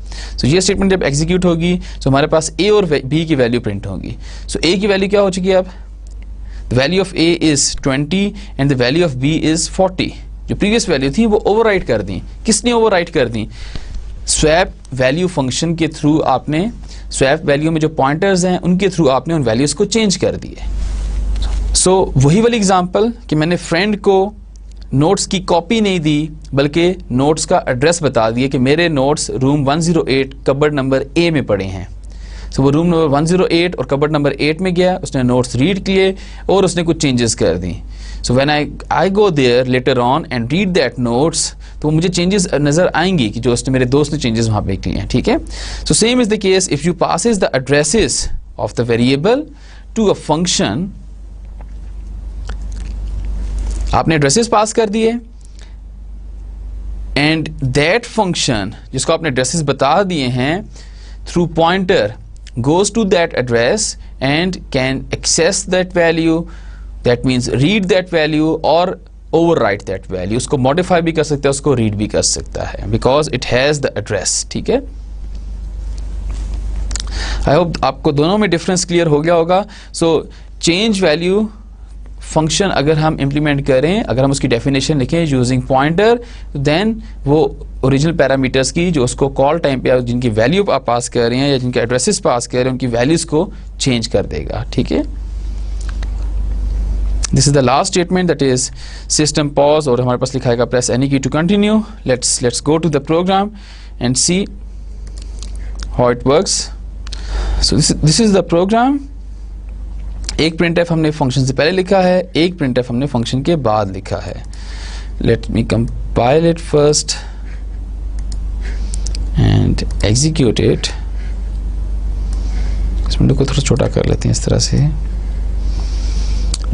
So ये स्टेटमेंट जब एग्जीक्यूट होगी तो हमारे पास a और b की वैल्यू प्रिंट होगी. सो a की वैल्यू क्या हो चुकी है अब? The value of a is 20 and the value of b is 40. जो प्रीवियस वैल्यू थी वो ओवरराइट कर दी. किसने ओवरराइट कर दी? स्वैप वैल्यू फंक्शन के थ्रू आपने स्वैप वैल्यू में जो पॉइंटर्स हैं उनके थ्रू आपने उन वैल्यूज को चेंज कर दिए. सो वही वाली एग्जांपल कि मैंने फ्रेंड को नोट्स की कॉपी नहीं दी बल्कि नोट्स का एड्रेस बता दिए कि मेरे notes room 108 cupboard number A में पड़े हैं. सो वो रूम नंबर 108 और कबर्ड नंबर 8 में गया, उसने नोट्स रीड किए और उसने कुछ चेंजेस कर दी. So when I go there later on and read that notes, तो मुझे चेंजेस नजर आएंगी कि जो उसने मेरे दोस्त ने चेंजेस वहाँ पे किए हैं. ठीक है. So same is the case if you passes the addresses of the variable to a function. आपने एड्रेसेस पास कर दिए एंड दैट फंक्शन जिसको आपने एड्रेसेस बता दिए हैं through pointer goes to that address and can access that value that means read that value और overwrite that value, उसको मॉडिफाई भी कर सकता है, उसको रीड भी कर सकता है, because it has the address. ठीक है, आई होप आपको दोनों में डिफरेंस क्लियर हो गया होगा। सो चेंज वैल्यू फंक्शन अगर हम इम्प्लीमेंट करें, अगर हम उसकी डेफिनेशन लिखें यूजिंग पॉइंटर, देन वो ओरिजिनल पैरामीटर्स की जो उसको कॉल टाइम पे जिनकी वैल्यू आप पास कर रहे हैं या जिनके एड्रेसेस पास कर रहे हैं उनकी वैल्यूज को चेंज कर देगा। ठीक है, this is the last statement, that is system pause, और हमारे पास लिखा है press any key to continue. Let's go to the program and see how it works. So this is the program. एक प्रिंटफ हमने फंक्शन से पहले लिखा है, एक प्रिंटफ हमने फंक्शन के बाद लिखा है। Let me compile it first and execute it. इस विंडो को थोड़ा छोटा कर लेते हैं इस तरह से।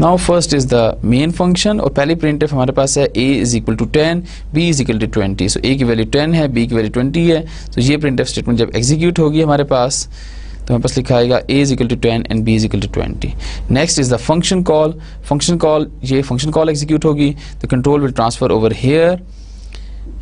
Now first is the main function, और पहली प्रिंटफ हमारे पास है a is equal to 10, b is equal to 20। So a की वैल्यू 10 है, b की वैल्यू 20 है। तो ये प्रिंटफ स्टेटमेंट जब एग्जीक्यूट होगी हमारे पास, तो हमारे पास लिखा आएगा a is equal to 10 and b is equal to 20। Next is the function call. Function call, ये फंक्शन कॉल एग्जीक्यूट होगी, the control will transfer over here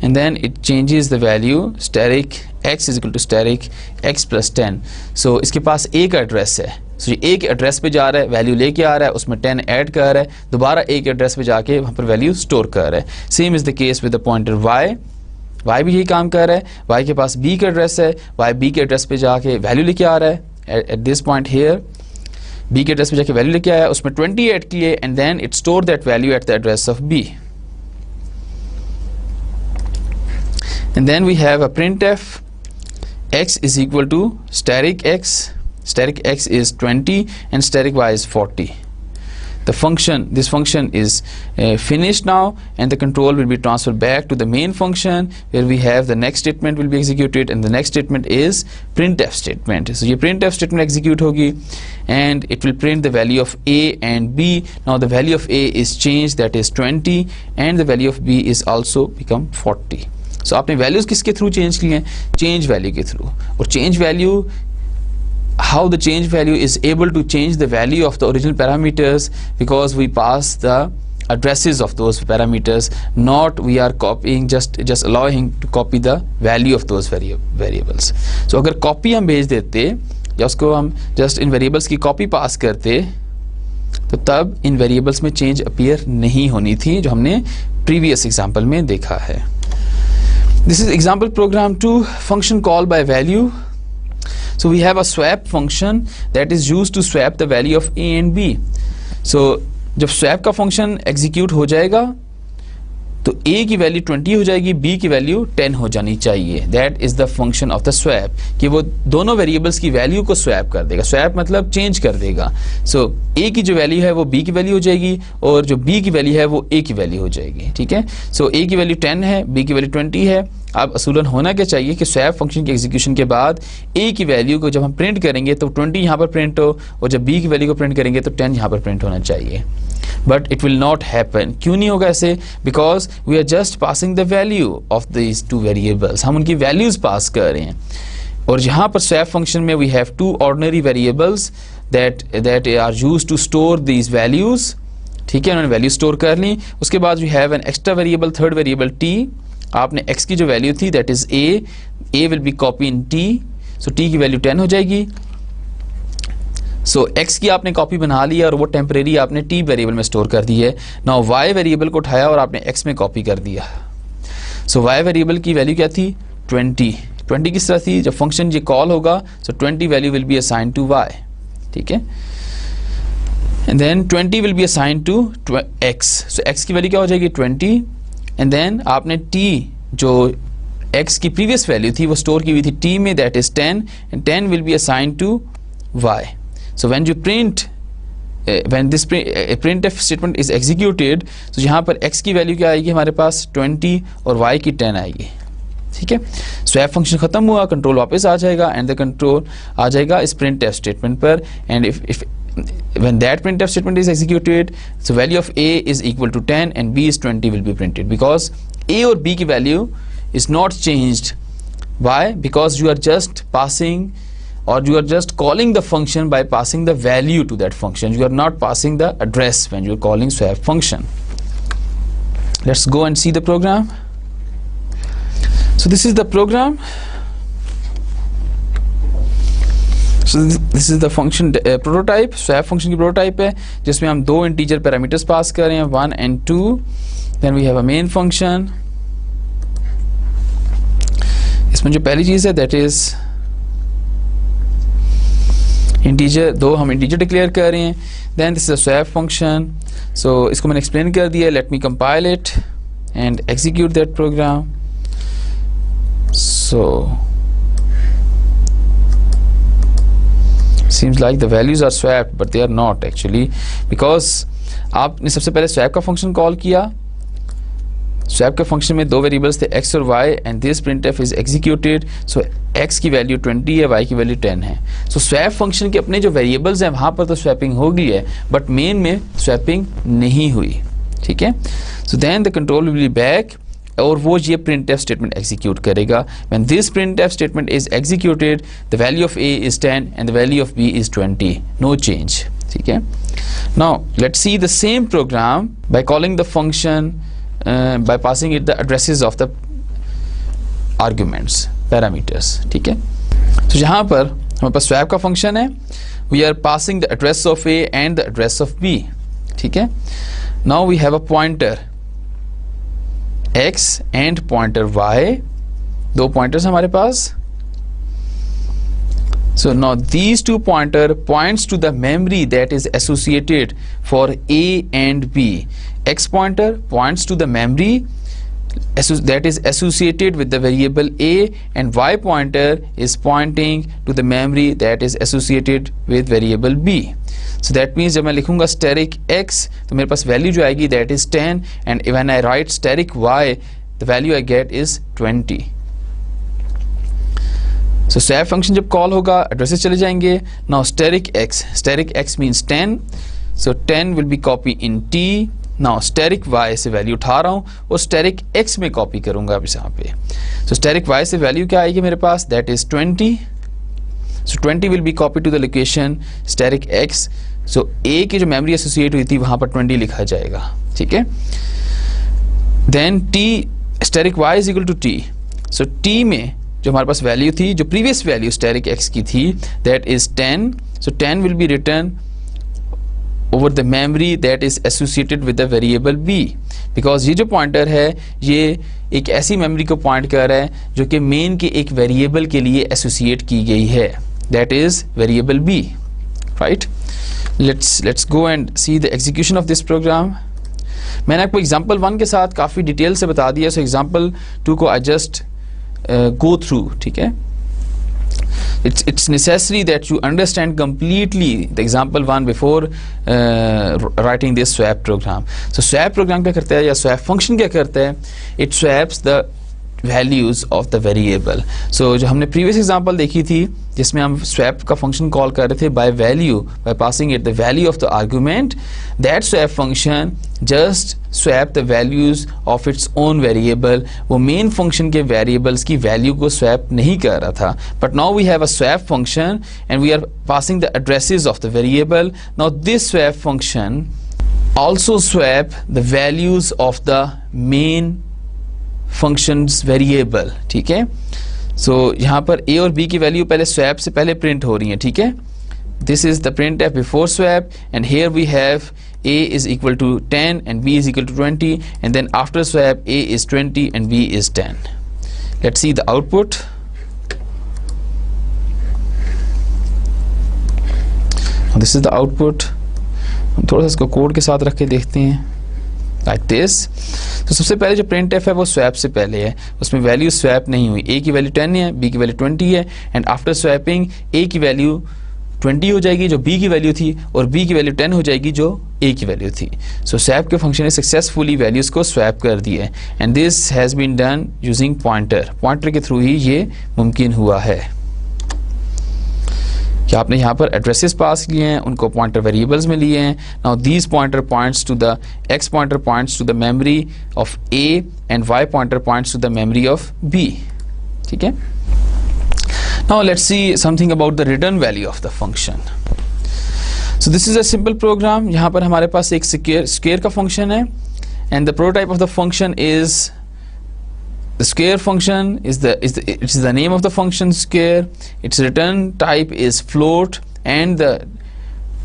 and then it changes the value static x is equal to static x plus 10। so इसके पास एक address है, so ये एक address पे जा रहा है, वैल्यू लेके आ रहा है, उसमें 10 ऐड कर रहा है, दोबारा एक एड्रेस पे जाके वहाँ पर वैल्यू स्टोर कर रहा है। Same is the case with the pointer y भी यही काम कर रहा है, y के पास b का एड्रेस है, y b के एड्रेस पे जाके वैल्यू लेके आ रहा है, at this point here b के एड्रेस पे जाके वैल्यू लेके आया, उसमें 20 ऐड किए and then it store that value at the address of b। And then we have a printf x is equal to static x is 20 and static y is 40. The function, this function is finished now, and the control will be transferred back to the main function where we have the next statement will be executed, and the next statement is printf statement. So ये printf statement execute होगी and it will print the value of a and b. Now the value of a is changed, that is 20, and the value of b is also become 40. So आपने values किसके through change किए हैं? Change value के through. और change value, how the change value is able to change the value of the original parameters, because we pass the addresses of those parameters, not we are copying, just allowing to copy the value of those variables. So अगर copy हम भेज देते या उसको हम just in variables की copy पास करते, तो तब इन वेरिएबल्स में चेंज अपीयर नहीं होनी थी, जो हमने प्रीवियस एग्जाम्पल में देखा है। This is example program 2, function call by value. So we have a swap function that is used to swap the value of a and b. So जब swap का function execute हो जाएगा तो a की value 20 हो जाएगी, b की value 10 हो जानी चाहिए। That is the function of the swap, कि वो दोनों वेरिएबल्स की वैल्यू को स्वैप कर देगा। स्वैप मतलब चेंज कर देगा। So a की जो वैल्यू है वो b की वैल्यू हो जाएगी, और जो b की वैल्यू है वो a की वैल्यू हो जाएगी। ठीक है, so a की वैल्यू 10 है, b की वैल्यू 20 है। अब असूलन होना क्या चाहिए कि स्वैप फंक्शन के एग्जीक्यूशन के बाद a की वैल्यू को जब हम प्रिंट करेंगे तो 20 यहाँ पर प्रिंट हो, और जब b की वैल्यू को प्रिंट करेंगे तो 10 यहाँ पर प्रिंट होना चाहिए। But it will not happen. क्यों नहीं होगा ऐसे? Because we are just passing the value of these two variables, हम उनकी वैल्यूज पास कर रहे हैं। और यहाँ पर स्वैप फंक्शन में we have two ordinary variables that are used to store these values. ठीक है, उन्होंने वैल्यू स्टोर कर ली। उसके बाद we have an extra variable, third variable t। आपने x की जो वैल्यू थी that is a will be copy in t, so t की वैल्यू 10 हो जाएगी। सो x की आपने कॉपी बना ली और वो टेम्परेरी आपने t वेरिएबल में स्टोर कर दी है। नाउ y वेरिएबल को उठाया और आपने x में कॉपी कर दिया। सो y वेरिएबल की वैल्यू क्या थी? 20 किस तरह थी? जब फंक्शन ये कॉल होगा so 20 value will be assign to y। ठीक है, and then 20 will be assign to x। So x की वैल्यू क्या हो जाएगी? 20, एंड देन आपने t जो x की प्रीवियस वैल्यू थी वो स्टोर की हुई थी t में, that is 10, and 10 will be assign to y। So when you print, when this printf statement is executed, so यहाँ पर x की वैल्यू क्या आएगी हमारे पास? 20 और y की 10 आएगी। ठीक है, स्वैप फंक्शन खत्म हुआ, कंट्रोल वापस आ जाएगा, एंड द कंट्रोल आ जाएगा इस printf स्टेटमेंट पर। And if when that printf statement is executed, so value of a is equal to 10 and b is 20 will be printed, because a और b की value is not changed. Why? Because you are just passing or you are just calling the function by passing the value to that function. You are not passing the address when you are calling swap function. Let's go and see the program. So this is the program. So this is the function prototype. swap function की prototype है जिसमें हम दो integer parameters pass कर रहे हैं, 1 and 2. Then we have a main function. इसमें जो पहली चीज़ है that is integer, दो हम integer declare कर रहे हैं. Then this is a swap function. So इसको मैंने explain कर दिया. Let me compile it and execute that program. So seems like the values are swapped, but they are not actually, because आपने सबसे पहले swap का function call किया. swap के function में दो variables थे x और y, and this printf is executed. So x की value 20 है, y की value 10 है. So swap function के अपने जो variables हैं वहाँ पर तो swapping हो गई है, but main में swapping नहीं हुई. ठीक है. So then the control will be back, और वो ये printf statement execute करेगा. When this printf statement is executed, the value of a is 10 and the value of b is 20. No change. ठीक है. Now let's see the same program by calling the function by passing it the addresses of the arguments, parameters. ठीक है. तो यहाँ पर हमारे पास swap का function है. We are passing the address of a and the address of b. ठीक है. Now we have a pointer x and pointer y, दो pointers हमारे पास. So now these two pointer points to the memory that is associated for a and b. X pointer points to the memory that is associated with the variable a, and y pointer is pointing to the memory that is associated with variable b. So that means जब मैं लिखूंगा static x तो मेरे पास value जो आएगी that is 10, and when I write static y the value I get is 20. So swap function जब call होगा addresses चले जाएंगे. Now static x means 10, so 10 will be copied in t. Now static y से value उठा रहा हूँ और static x में copy करूँगा अब यहाँ पे. So static y से value क्या आएगी मेरे पास, that is 20. So 20 will be copied to the location static x. So a की जो memory associate हुई थी वहाँ पर 20 लिखा जाएगा. ठीक है. Then t static y is equal to t. So t में जो हमारे पास value थी, जो previous value static x की थी, that is 10. So 10 will be written over the memory that is associated with the variable b, because ये जो pointer है ये एक ऐसी memory को point कर रहा है जो कि main के एक variable के लिए associate की गई है, that is variable b. Right? Let's go and see the execution of this program. मैंने आपको example 1 के साथ काफ़ी डिटेल से बता दिया. So example 2 को I just go through. ठीक है. It's necessary that you understand completely the example 1 before writing this swap program. So swap program क्या करता है या swap function क्या करता है? It swaps the values of the variable. So जो हमने previous example देखी थी जिसमें हम swap का function call कर रहे थे by value, by passing it the value of the argument, that swap function just swap the values of its own variable. वो main function के variables की value को swap नहीं कर रहा था. But now we have a swap function and we are passing the addresses of the variable. Now this swap function also swap the values of the main functions variable. ठीक है. So यहाँ पर a और b की value पहले swap से पहले print हो रही है. ठीक है. This is the printf before swap, and here we have a is equal to 10 and b is equal to 20, and then after swap a is 20 and b is 10. Let's see the output. This is the output. हम थोड़ा सा इसको code के साथ रख के देखते हैं. Like this. तो सबसे पहले जो printf है वो swap से पहले है, उसमें वैल्यू swap नहीं हुई. a की वैल्यू 10 है, b की वैल्यू 20 है, एंड आफ्टर स्वैपिंग a की वैल्यू 20 हो जाएगी जो b की वैल्यू थी, और b की वैल्यू 10 हो जाएगी जो a की वैल्यू थी. सो swap के फंक्शन ने सक्सेसफुली वैल्यूज को स्वैप कर दिए, and this has been done using pointer के थ्रू ही ये मुमकिन हुआ है कि आपने यहाँ पर एड्रेसेस पास किए हैं, उनको पॉइंटर वेरिएबल्स में लिए हैं. Now these pointer points to the x pointer points to the memory of a and y pointer points to the memory of b. ठीक है. Now let's see something about the return value of the function. So this is a simple program. यहाँ पर हमारे पास एक square का function है, and the prototype of the function is the square function is the name of the function square. Its return type is float, and the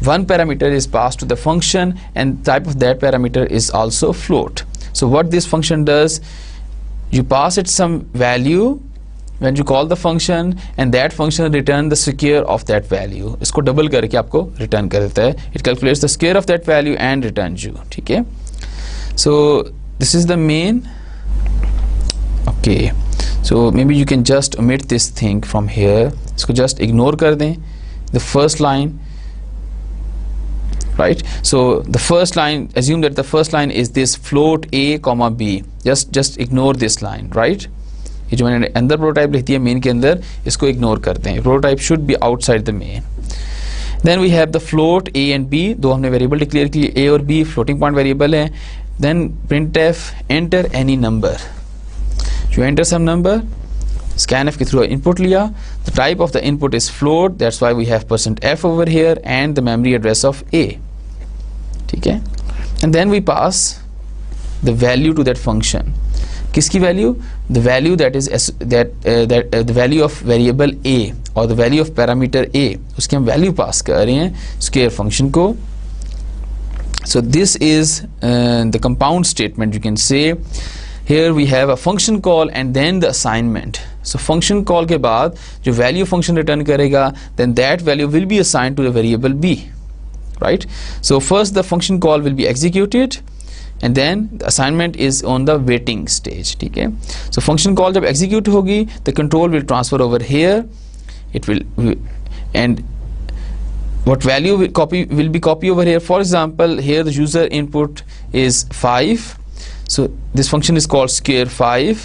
one parameter is passed to the function, and type of that parameter is also float. So what this function does, you pass it some value when you call the function, and that function return the square of that value. इसको double करके आपको return कर देता है. It calculates the square of that value and returns you. ठीक है? So this is the main. Okay. So maybe you can just omit this thing from here. इसको just ignore कर दें. The first line. Right? So the first line, assume that the first line is this float a comma b. Just ignore this line, right? ये जो मैंने अंदर prototype लिख दिया main के अंदर, इसको इग्नोर करते हैं. Prototype should be outside the main. Then we have the float A and B. दो हमने वेरिएबल डिक्लेयर किए, ए और बी फ्लोटिंग पॉइंट वेरिएबल है. Then printf enter any number. You enter some number, scanf के through input लिया. The type of the input is float, that's why we have %f over here and the memory address of A. ठीक है? And then we pass the value to that function. किसकी value? The value that is the value of variable a और the value of parameter a, उसकी हम value pass कर रहे हैं square function को. सो this is the compound statement. You can say here we have a function call and then the assignment. So function call के बाद जो value function return करेगा, then that value will be assigned to the variable b, right? So first the function call will be executed and then the assignment is on the waiting stage. ठीक है? So function call जब execute होगी, the control will transfer over here. It will and what value will be copy over here. For example, here the user input is 5. So this function is called square 5.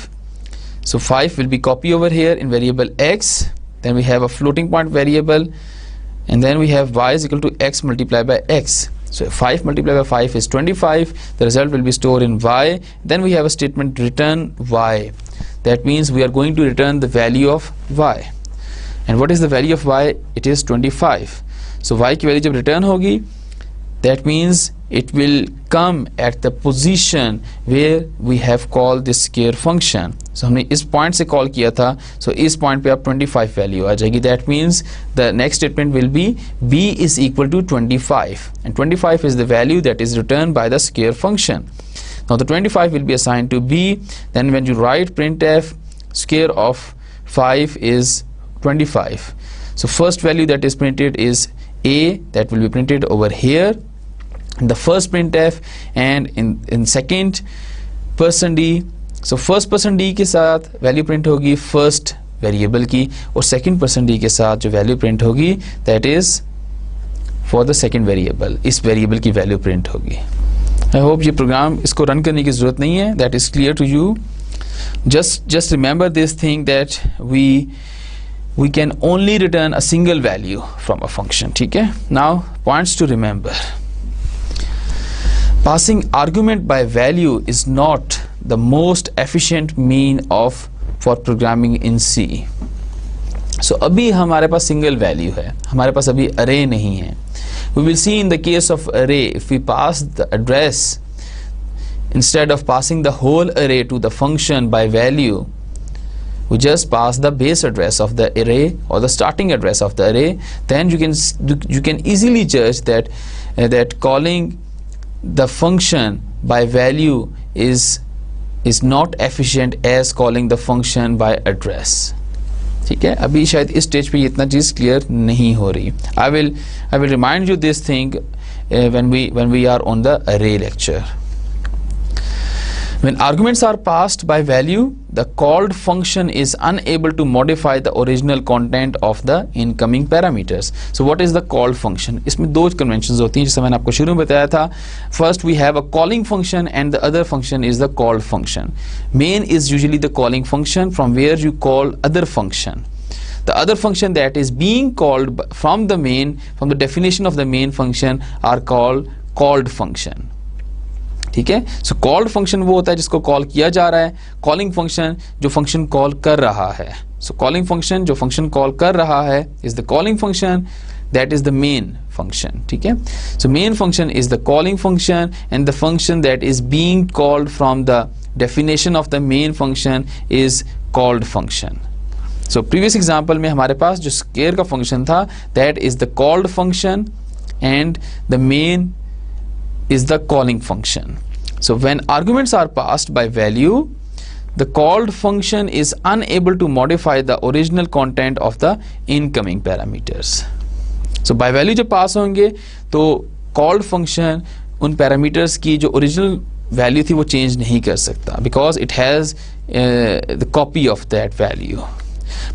So 5 will be copied over here in variable x. Then we have a floating point variable, and then we have y is equal to x multiplied by x. So 5 multiplied by 5 is 25. The result will be stored in y. Then we have a statement return y. That means we are going to return the value of y. And what is the value of y? It is 25. So y की value जब return होगी, that means it will come at the position where we have called this square function. So हमने इस point से call किया था, so इस point पे अब 25 value आ जाएगी. That means the next statement will be b is equal to 25, and 25 is the value that is returned by the square function. Now the 25 will be assigned to b. Then when you write printf, square of 5 is 25. So first value that is printed is a, that will be printed over here in the first printf, and in second %d. So first %d के साथ value print होगी first variable की, और second %d के साथ जो value print होगी that is for the second variable. इस वेरिएबल की वैल्यू प्रिंट होगी. आई होप ये प्रोग्राम इसको रन करने की जरूरत नहीं है. That is clear to you. just remember this thing that we can only return a single value from a function. ठीक है? Now points to remember. Passing argument by value is not the most efficient mean for programming in C. So अभी हमारे पास single value है, हमारे पास अभी array नहीं है. We will see in the case of array, if we pass the address instead of passing the whole array to the function by value, we just pass the base address of the array or the starting address of the array. Then you can easily judge that calling the function by value is not efficient as calling the function by address. ठीक है? अभी शायद इस stage पे इतना चीज clear नहीं हो रही. I will remind you this thing when we are on the array lecture. When arguments are passed by value, the called function is unable to modify the original content of the incoming parameters. So what is the called function? इसमें दो conventions होती हैं, जैसे मैंने आपको शुरू में बताया था. First we have a calling function and the other function is the called function. Main is usually the calling function from where you call other function. The other function that is being called from the main, from the definition of the main function, are called function. ठीक है। So called function वो होता है जिसको call किया जा रहा है, कॉलिंग फंक्शन जो फंक्शन कॉल कर रहा है। सो कॉलिंग फंक्शन जो फंक्शन कॉल कर रहा है is the calling function, that is the main function, ठीक है। So main function is the calling function and the function that is being called from the definition of the main function is called function. So previous example में हमारे पास जो square का function था that is the called function and the main is the calling function. So when arguments are passed by value, the called function is unable to modify the original content of the incoming parameters. So by value जब pass होंगे तो called function उन parameters की जो original value थी वो change नहीं कर सकता because it has the copy of that value.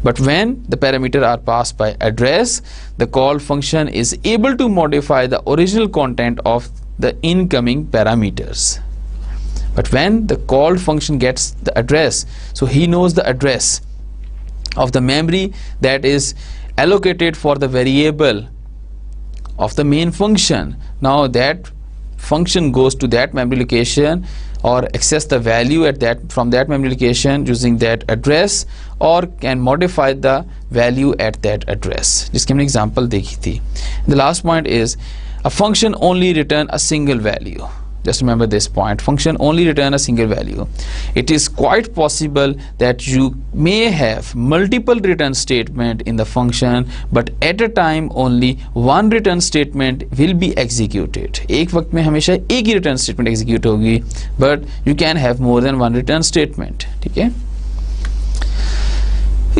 But when the parameter are passed by address, the call function is able to modify the original content of the incoming parameters. But when the called function gets the address, so he knows the address of the memory that is allocated for the variable of the main function. Now that function goes to that memory location or access the value at that from that memory location using that address or can modify the value at that address, जिसकी हमने example देखी थी. The last point is a function only return a single value. Just remember this point, function only return a single value. It is quite possible that you may have multiple return statement in the function, but at a time only one return statement will be executed. एक वक्त में हमेशा एक ही return statement execute होगी, but you can have more than one return statement. ठीक है?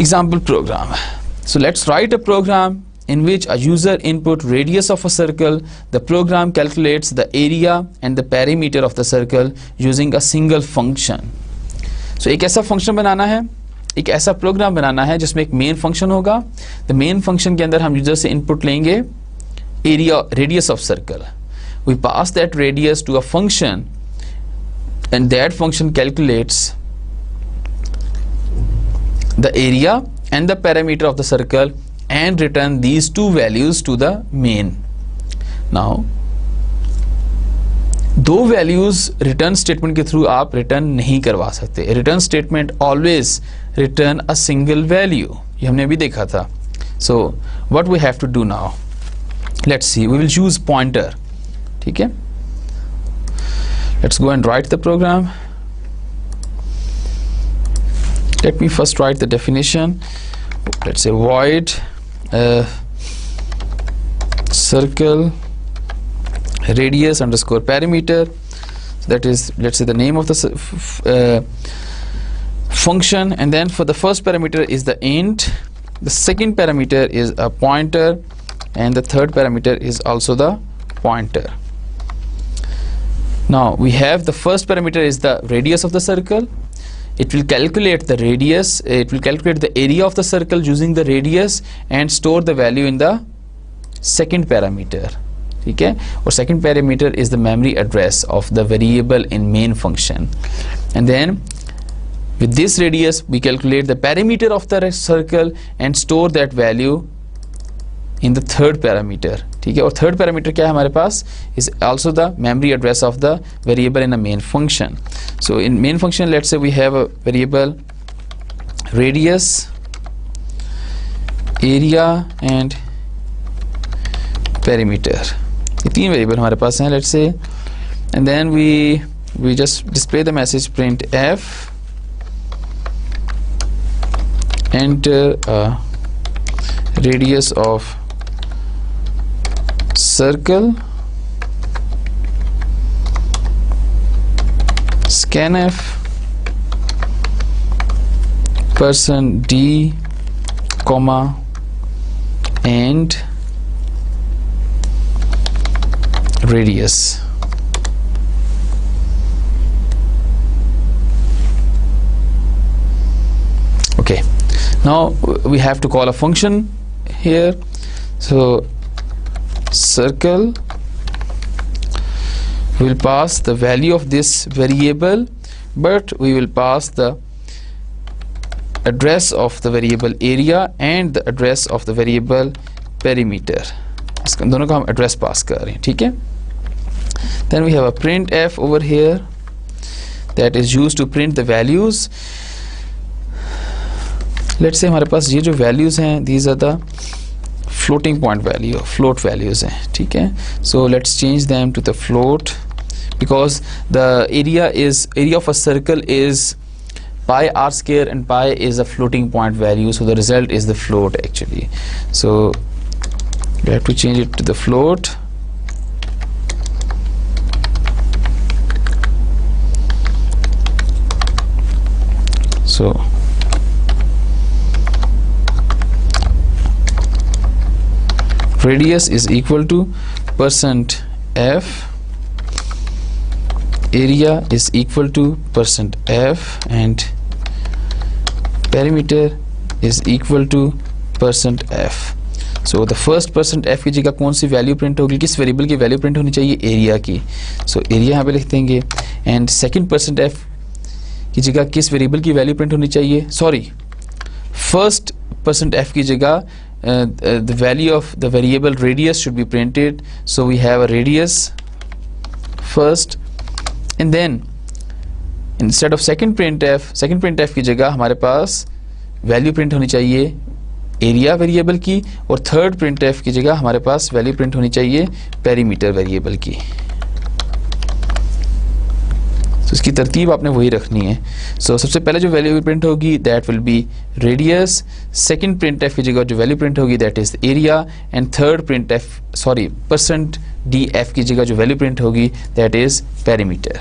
Example program. So let's write a program in which a user input radius of a circle. The program calculates the area and the perimeter of the circle using a single function. So एक ऐसा function बनाना है, एक ऐसा program बनाना है जिसमें एक main function होगा. The main function के अंदर हम user से input लेंगे area, radius of circle. We pass that radius to a function and that function calculates the area and the perimeter of the circle and return these two values to the main. Now दो values return statement के through आप return नहीं करवा सकते. Return statement always return a single value. ये हमने अभी देखा था. So what we have to do now? Let's see. We will choose pointer. ठीक है? Let's go and write the program. Let me first write the definition. Let's say void circle radius underscore perimeter. So that is, let's say, the name of the function, and then for the first parameter is the int, the second parameter is a pointer, and the third parameter is also the pointer. Now we have the first parameter is the radius of the circle. It will calculate the radius, it will calculate the area of the circle using the radius and store the value in the second parameter. ठीक है? और second parameter is the memory address of the variable in main function. And then with this radius we calculate the perimeter of the circle and store that value in the third parameter. ठीक है? और third parameter क्या है हमारे पास? Is also the memory address of the variable in a main function. So in main function, let's say we have a variable radius, area and perimeter. ये तीन variable हमारे पास हैं, let's say, and then we just display the message printf, enter radius of circle, scanf, person d, comma, and radius. Okay, now we have to call a function here. So circle will pass the value of this variable, but we will pass the address of the variable area and the address of the variable perimeter. दोनों का हम address pass कर रहे हैं. ठीक है? Then we have a printf over here that is used to print the values. Let's say हमारे पास ये जो values हैं, these are the floating point value, float values हैं, ठीक है. So let's change them to the float, because the area of a circle is pi r square and pi is a floating point value, so the result is the float actually. So we have to change it to the float. So radius is equal to %f, area is equal to %f, and perimeter is equal to %f. So the first %f की जगह कौन सी value print होगी, किस variable की value print होनी चाहिए, area की. So area यहाँ पे लिख देंगे. एंड सेकंड %f की जगह किस वेरिएबल की वैल्यू प्रिंट होनी चाहिए, सॉरी फर्स्ट %f की जगह the value of the variable radius should be printed. So we have a radius first, and then instead of second printf की जगह हमारे पास वैल्यू प्रिंट होनी चाहिए एरिया वेरिएबल की, और थर्ड printf की जगह हमारे पास वैल्यू प्रिंट होनी चाहिए पेरीमीटर वेरिएबल की. तो इसकी तरतीब आपने वही रखनी है. सो सबसे पहले जो वैल्यू प्रिंट होगी that will B radius, second printf की जगह जो वैल्यू प्रिंट होगी that is area, and third %df की जगह जो वैल्यू प्रिंट होगी दैट इज पेरीमीटर.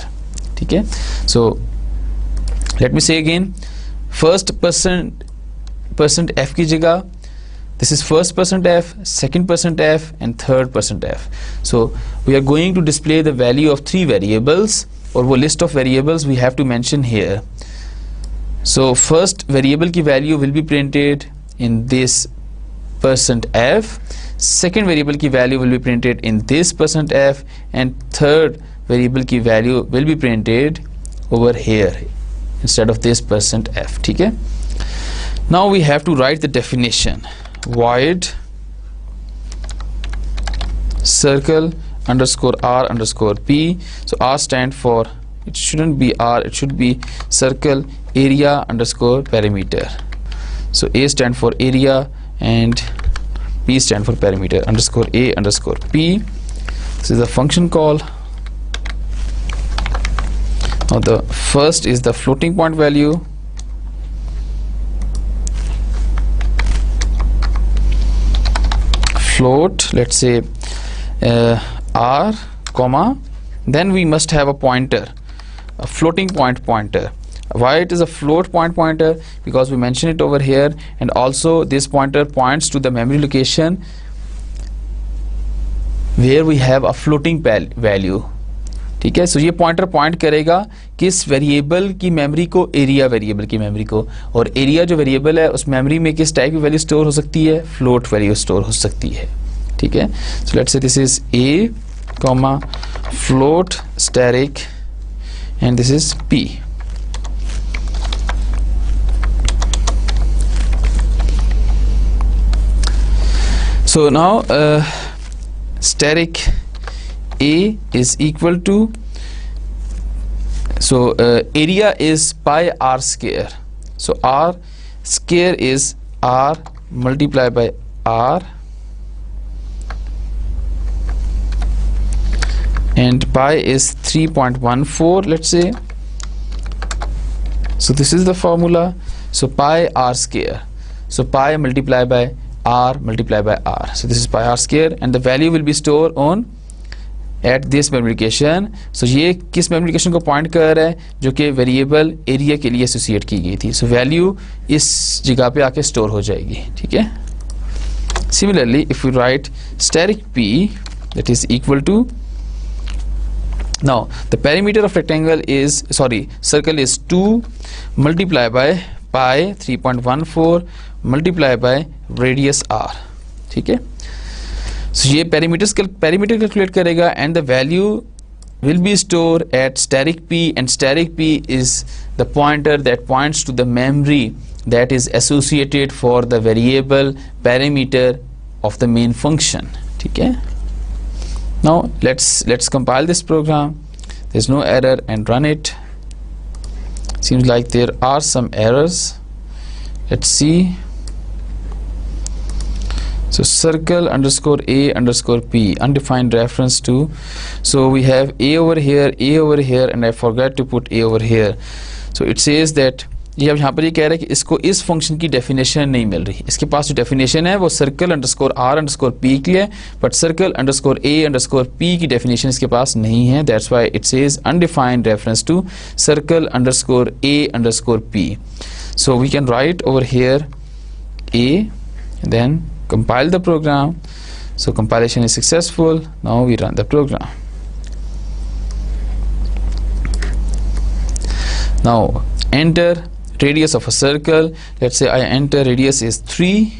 ठीक है. सो लेट मी से अगेन, फर्स्ट %f की जगह this is first %f, second %f, and third %f. So we are going to display the value of three variables, और वो list of variables we have to mention here. So first variable की value will be printed in this %f, second variable की value will be printed in this %f, and third variable की value will be printed over here instead of this %f. ठीक है. Now we have to write the definition. Void circle underscore r underscore p. So r stand for, it shouldn't be r, it should be circle area underscore perimeter. So a stand for area and p stand for perimeter, underscore a underscore p. This is the function call. Now the first is the floating point value, float, let's say r comma, then we must have a pointer, a floating point pointer. Why it is a float point pointer? Because we mention it over here, and also this pointer points to the memory location where we have a floating value. ठीक है. सो ये pointer point करेगा किस variable की memory को, area variable की memory को, और एरिया जो वेरिएबल है उस मेमोरी में किस टाइप की वैल्यू स्टोर हो सकती है, फ्लोट वैल्यू स्टोर हो सकती है. ठीक है. So let's say this is a comma float static and this is p. So now static a is equal to, so area is pi r square, so r square is r multiplied by r, and pi is 3.14, let's say. So this is the formula. So pi r square, so pi multiplied by r multiplied by r, so this is pi r square, and the value will be stored on at this memory location. So ये किस memory location को point कर रहा है, जो कि variable area के लिए एसोसिएट की गई थी. सो वैल्यू इस जगह पे आके स्टोर हो जाएगी. ठीक है. Similarly, if we write static p, that is equal to, now the perimeter of rectangle is, sorry, circle is 2 multiplied by pi 3.14 multiplied by radius r. ठीक है. So ये perimeter calculate करेगा, and the value will be stored at static p, and static p is the pointer that points to the memory that is associated for the variable parameter of the main function. ठीक है. Now let's compile this program. There's no error, and run it. Seems like there are some errors. Let's see. So circle underscore a underscore p, undefined reference to. So we have a over here, and I forgot to put a over here. So it says that ये अब यहाँ पर ये कह रहा है कि इसको इस फंक्शन की डेफिनेशन नहीं मिल रही. इसके पास जो डेफिनेशन है वो circle underscore R underscore P की है, but circle underscore A underscore P की डेफिनेशन इसके पास नहीं है. That's why it says undefined reference to circle underscore A underscore P. So we can write over here A, then compile the program. So compilation is successful. Now we run the program. Now enter radius of a circle. Let's say I enter radius is 3.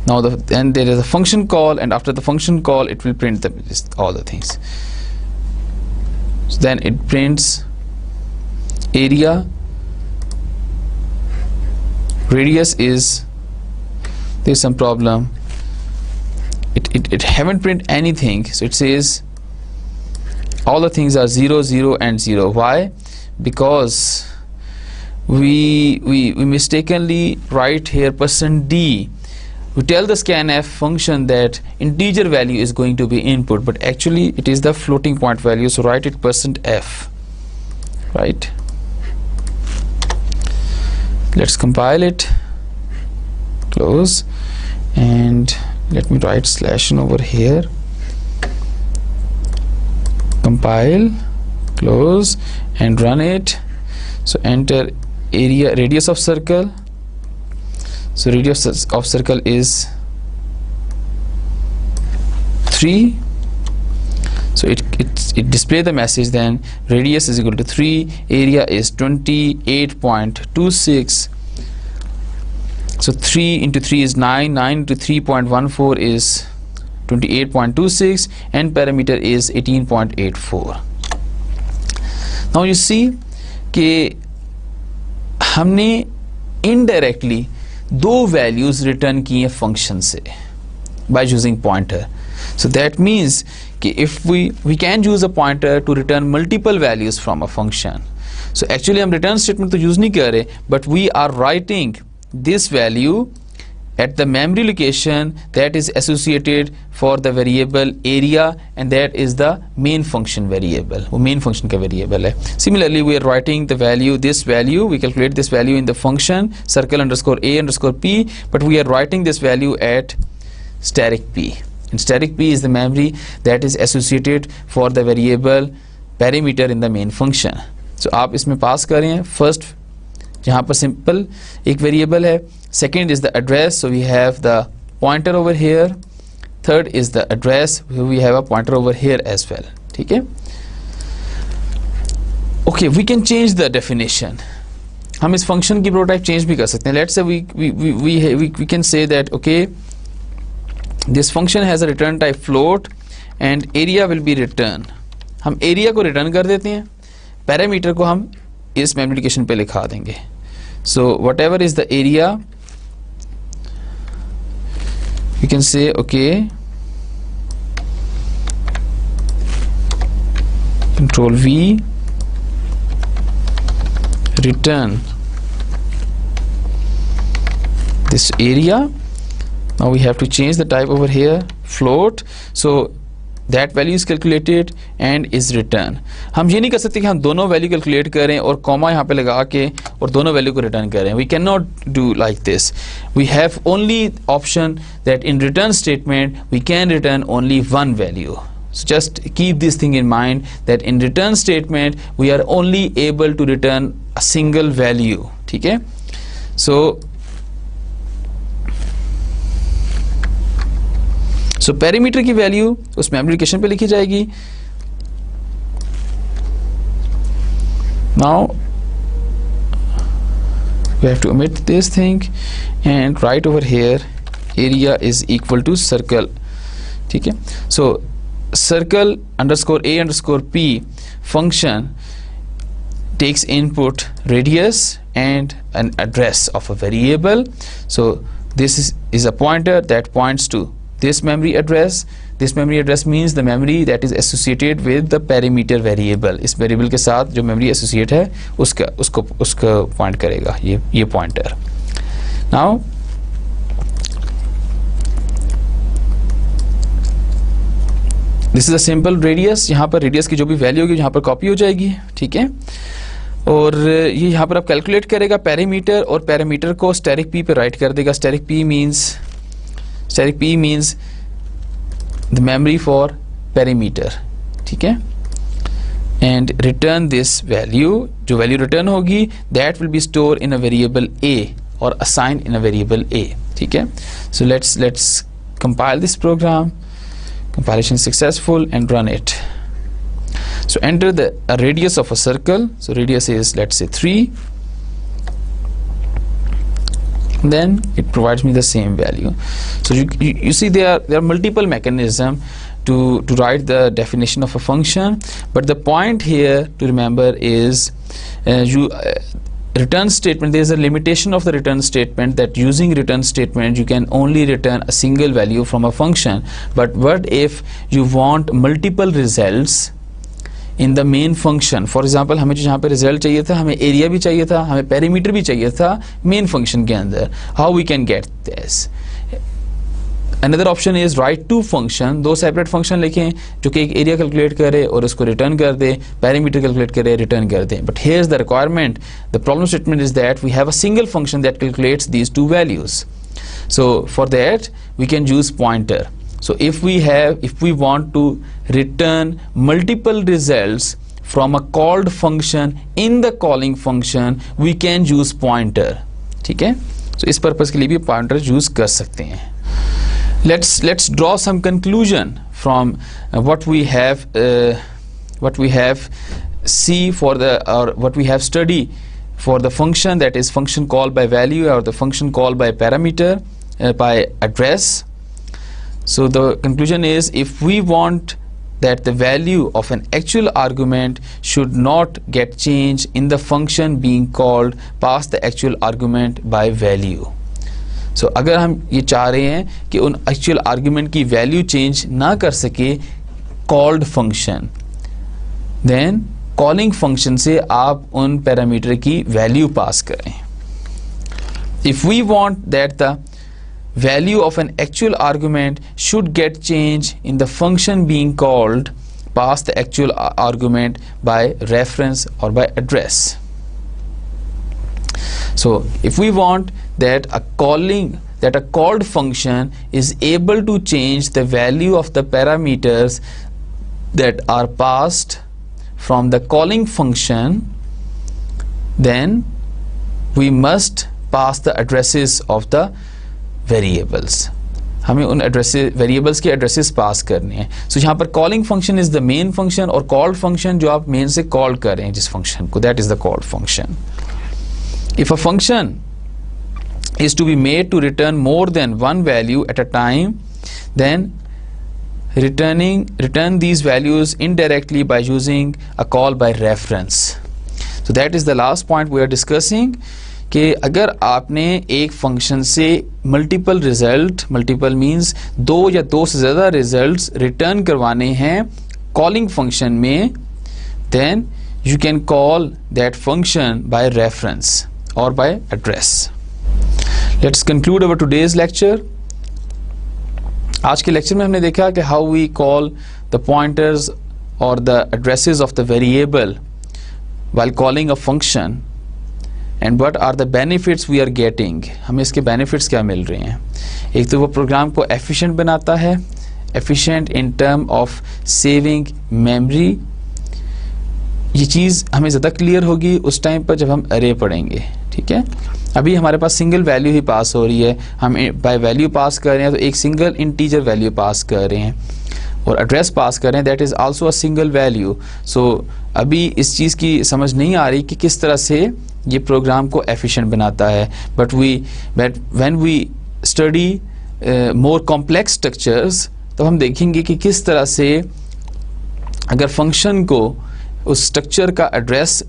Now then there is a function call, and after the function call it will print all the things. So then it prints area, radius is, there's some problem, it haven't print anything. So it says all the things are 0 0 and 0. Why? Because we mistakenly write here %d. We tell the scanf function that integer value is going to be input, but actually it is the floating point value. So write it %f, right? Let's compile it, close, and let me write /n over here. Compile, close, and run it. So enter area, radius of circle. So radius of circle is 3. So it display the message, then radius is equal to 3, area is 28.26. So 3 into 3 is 9, 9 into 3.14 is 28.26, and parameter is 18.84. Now you see कि हमने indirectly 2 values return की हैं function से by using pointer. So that means कि if we can use a pointer to return multiple values from a function. So actually हम return statement तो use नहीं कर रहे, but we are writing this value at the memory location that is associated for the variable area, and that is the main function variable. वो main function का variable है. Similarly, we are writing the value, this value, we calculate this value in the function circle underscore a underscore p, but we are writing this value at static p. And static p is the memory that is associated for the variable parameter in the main function. So आप इसमें pass कर रहे हैं. First यहाँ पर simple एक variable है. Second is the address, so we have the pointer over here. Third is the address, we have a pointer over here as well. ठीक है? Okay, we can change the definition. हम इस function की prototype change भी कर सकते हैं. Let's say we can say that okay, this function has a return type float and area will be returned. हम area को return कर देते हैं, parameter को हम इस memory location पे लिखा देंगे. So whatever is the area, you can say okay, control V, return this area. Now we have to change the type over here, float, so that value is calculated and is returned. हम ये नहीं कर सकते कि हम दोनों value calculate करें और कॉमा यहाँ पे लगा के और दोनों वैल्यू को रिटर्न करें. We cannot do like this. We have only option that in return statement we can return only one value. So just keep this thing in mind that in return statement we are only able to return a single value. ठीक है? So parameter की value उस memory location पे लिखी जाएगी. Now we have to omit this thing and write over here area is equal to circle. ठीक है? So circle underscore a underscore p function takes input radius and an address of a variable. So this is a pointer that points to this memory address, This memory address means the memory that is associated with the parameter variable. इस variable के साथ जो memory associate है उसका point करेगा ये pointer. Now this is a simple radius. यहाँ पर रेडियस की जो भी वैल्यू होगी यहाँ पर कॉपी हो जाएगी, ठीक है. और ये यहाँ पर आप कैलकुलेट करेगा पैरामीटर, और पैरामीटर को स्टैटिक पी पे राइट कर देगा. Static P means the memory for parameter, ठीक है. एंड रिटर्न दिस वैल्यू, जो वैल्यू रिटर्न होगी that will be store in a variable A और assign in a variable A, ठीक है. So let's compile this program. Compilation successful and run it. So enter a radius of a circle. So radius is, let's say, 3. Then it provides me the same value. So you see there are multiple mechanisms to write the definition of a function, but the point here to remember is return statement. There is a limitation of the return statement, that using return statement you can only return a single value from a function. But what if you want multiple results in the main function? For example, हमें जो यहाँ पे result चाहिए था, हमें area भी चाहिए था, हमें perimeter भी चाहिए था main function के अंदर. How we can get this? Another option is write two function, दो separate function लिखें जो कि एक area calculate करे और उसको return कर दे, parameter calculate करे, return कर दे. But here's the requirement. The problem statement is that we have a single function that calculates these two values. So for that we can use pointer. So if we want to return multiple results from a called function in the calling function, we can use pointer, ठीक है. So इस purpose के लिए भी pointer use कर सकते हैं. Let's draw some conclusion from what we have see for the, or what we have studied for the function, that is function called by value or the function called by parameter, by address. So the conclusion is, if we want that the value of an actual argument should not get changed in the function being called, pass the actual argument by value. So अगर हम ये चाह रहे हैं कि उन actual argument की value change ना कर सके called function, then calling function से आप उन पैरामीटर की वैल्यू पास करें. If we want that the value of an actual argument should get change in the function being called, pass the actual argument by reference और by address. So if we want that a called function is able to change the value of the parameters that are passed from the calling function, then we must pass the addresses of the variables. हमें उन variables के addresses पास करने हैं. सो यहाँ पर calling function is the main function, और called function जो आप मेन से कॉल कर रहे हैं जिस फंक्शन को, that is the called function. If a function is to be made to return more than one value at a time, then return these values indirectly by using a call by reference. So that is the last point we are discussing, कि अगर आपने एक function से multiple result, multiple means दो या दो से ज़्यादा रिजल्ट्स रिटर्न करवाने हैं कॉलिंग फंक्शन में, then you can call that function by reference or by address. Let's conclude our today's lecture. आज के लेक्चर में हमने देखा कि how we call the pointers or the addresses of the variable while calling a function, and what are the benefits we are getting. हमें इसके benefits क्या मिल रहे हैं. एक तो वो प्रोग्राम को efficient बनाता है, efficient in term of saving memory. ये चीज़ हमें ज़्यादा क्लियर होगी उस टाइम पर जब हम अरे पढ़ेंगे, ठीक है. अभी हमारे पास सिंगल वैल्यू ही पास हो रही है, हम बाय वैल्यू पास कर रहे हैं तो एक सिंगल इंटीजर वैल्यू पास कर रहे हैं, और एड्रेस पास कर रहे हैं that is also a single value. So अभी इस चीज़ की समझ नहीं आ रही कि किस तरह से ये प्रोग्राम को एफिशिएंट बनाता है. But when we study more complex structures, तो हम देखेंगे कि किस तरह से अगर फंक्शन को उस स्ट्रक्चर का एड्रेस,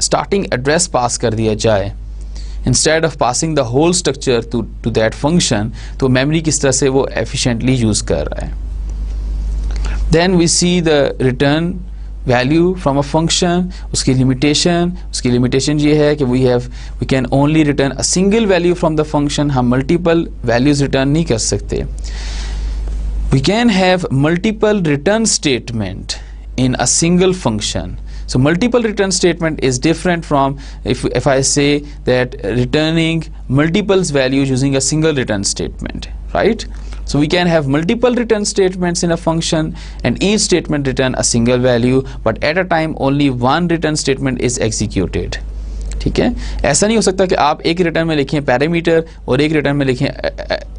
स्टार्टिंग एड्रेस पास कर दिया जाए instead of passing the whole structure to that function, तो मेमोरी किस तरह से वो एफिशिएंटली यूज़ कर रहा है. Then we see the return value from a function. उसकी limitation ये है कि we can only return a single value from the function. हम multiple values return नहीं कर सकते. We can have multiple return statement in a single function. So multiple return statement is different from if I say that returning multiples values using a single return statement, right? So we can have multiple return statements in a function and each statement return a single value, but at a time only one return statement is executed. ठीक है, ऐसा नहीं हो सकता कि आप एक return में लिखें पैरामीटर और एक रिटर्न में लिखें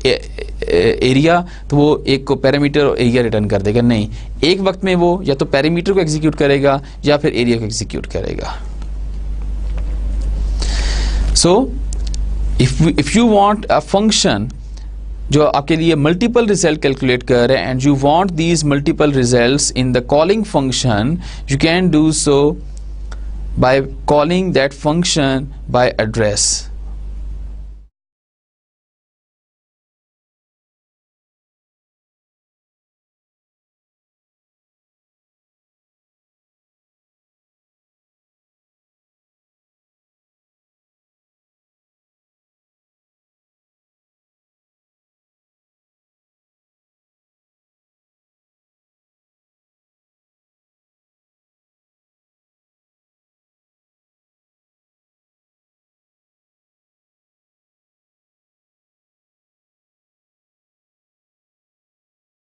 एरिया, तो वो एक को पैरामीटर और एरिया रिटर्न कर देगा. नहीं, एक वक्त में वो या तो पैरामीटर को एग्जीक्यूट करेगा या फिर एरिया को एग्जीक्यूट करेगा. So if you want a function जो आपके लिए मल्टीपल रिजल्ट कैलकुलेट कर रहे हैं and you want these multiple results in the calling function, you can do so by calling that function by address.